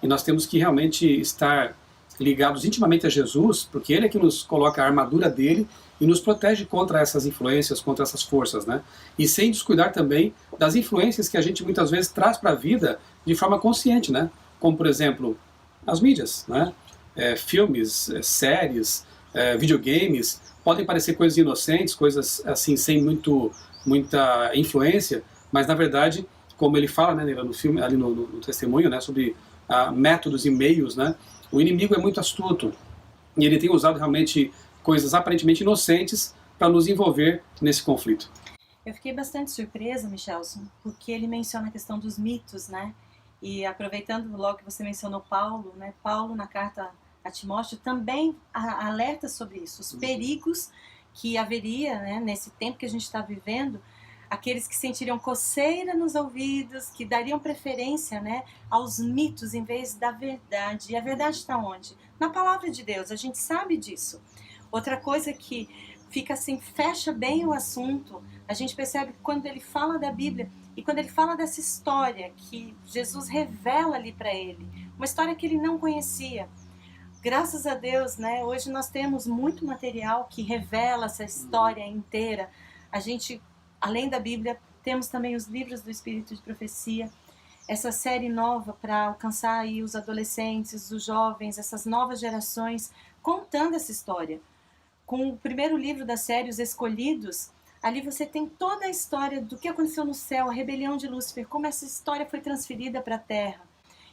[SPEAKER 1] E nós temos que realmente estar ligados intimamente a Jesus, porque Ele é que nos coloca a armadura dele e nos protege contra essas influências, contra essas forças, né? E sem descuidar também das influências que a gente muitas vezes traz para a vida de forma consciente, né? Como, por exemplo, as mídias, né? Filmes, séries, videogames, podem parecer coisas inocentes, coisas assim, sem muita influência, mas na verdade, como ele fala, né, no filme, ali no testemunho, né, sobre métodos e meios, né? O inimigo é muito astuto e ele tem usado realmente coisas aparentemente inocentes para nos envolver nesse conflito.
[SPEAKER 2] Eu fiquei bastante surpresa, Michelson, porque ele menciona a questão dos mitos, né? E aproveitando logo que você mencionou Paulo, né? Paulo na carta a Timóteo também alerta sobre isso, os perigos que haveria, né, nesse tempo que a gente está vivendo, aqueles que sentiriam coceira nos ouvidos, que dariam preferência, né, aos mitos em vez da verdade. E a verdade está onde? Na palavra de Deus, a gente sabe disso. Outra coisa que fica assim, fecha bem o assunto, a gente percebe quando ele fala da Bíblia e quando ele fala dessa história que Jesus revela ali para ele, uma história que ele não conhecia. Graças a Deus, né, hoje nós temos muito material que revela essa história inteira. A gente, além da Bíblia, temos também os livros do Espírito de Profecia, essa série nova para alcançar aí os adolescentes, os jovens, essas novas gerações, contando essa história. Com o primeiro livro da série, Os Escolhidos, ali você tem toda a história do que aconteceu no céu, a rebelião de Lúcifer, como essa história foi transferida para a Terra.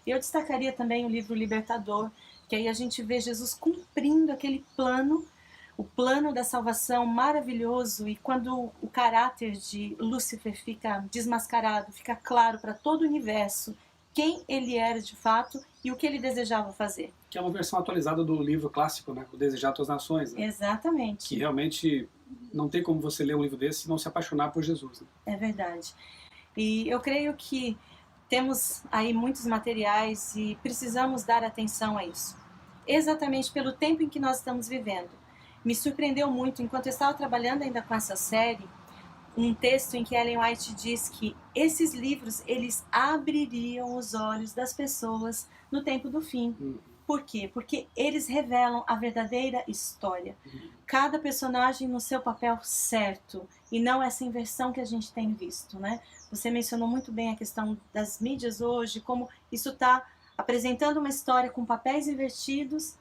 [SPEAKER 2] Eu destacaria também o livro Libertador, porque aí a gente vê Jesus cumprindo aquele plano, o plano da salvação maravilhoso, e quando o caráter de Lúcifer fica desmascarado, fica claro para todo o universo quem ele era de fato e o que ele desejava fazer.
[SPEAKER 1] Que é uma versão atualizada do livro clássico, né? O Desejar Tuas Nações. Né?
[SPEAKER 2] Exatamente.
[SPEAKER 1] Que realmente não tem como você ler um livro desse e não se apaixonar por Jesus. Né?
[SPEAKER 2] É verdade. E eu creio que temos aí muitos materiais e precisamos dar atenção a isso. Exatamente pelo tempo em que nós estamos vivendo. Me surpreendeu muito, enquanto eu estava trabalhando ainda com essa série, um texto em que Ellen White diz que esses livros, eles abririam os olhos das pessoas no tempo do fim. Por quê? Porque eles revelam a verdadeira história. Cada personagem no seu papel certo, e não essa inversão que a gente tem visto, né? Você mencionou muito bem a questão das mídias hoje, como isso está apresentando uma história com papéis invertidos,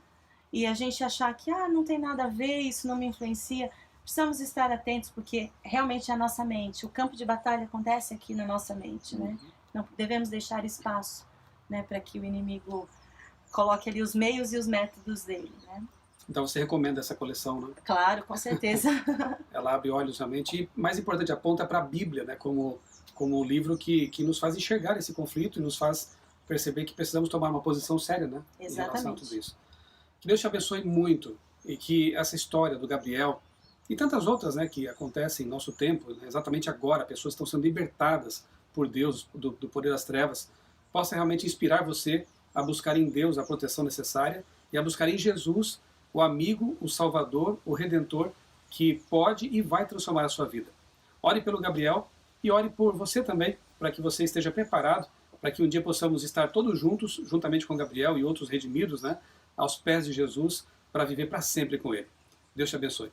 [SPEAKER 2] e a gente achar que não tem nada a ver, isso não me influencia. Precisamos estar atentos, porque realmente é a nossa mente, o campo de batalha acontece aqui na nossa mente, né? Não devemos deixar espaço, né, para que o inimigo coloque ali os meios e os métodos dele, né?
[SPEAKER 1] Então você recomenda essa coleção, né?
[SPEAKER 2] Claro, com certeza.
[SPEAKER 1] Ela abre olhos realmente, e mais importante, aponta para a Bíblia, né, como o livro que nos faz enxergar esse conflito e nos faz perceber que precisamos tomar uma posição séria, né, em relação a tudo isso. Que Deus te abençoe muito, e que essa história do Gabriel e tantas outras, né, que acontecem em nosso tempo, exatamente agora, pessoas estão sendo libertadas por Deus, do poder das trevas, possa realmente inspirar você a buscar em Deus a proteção necessária e a buscar em Jesus o amigo, o Salvador, o Redentor, que pode e vai transformar a sua vida. Ore pelo Gabriel e ore por você também, para que você esteja preparado, para que um dia possamos estar todos juntos, juntamente com Gabriel e outros redimidos, né, aos pés de Jesus, para viver para sempre com Ele. Deus te abençoe.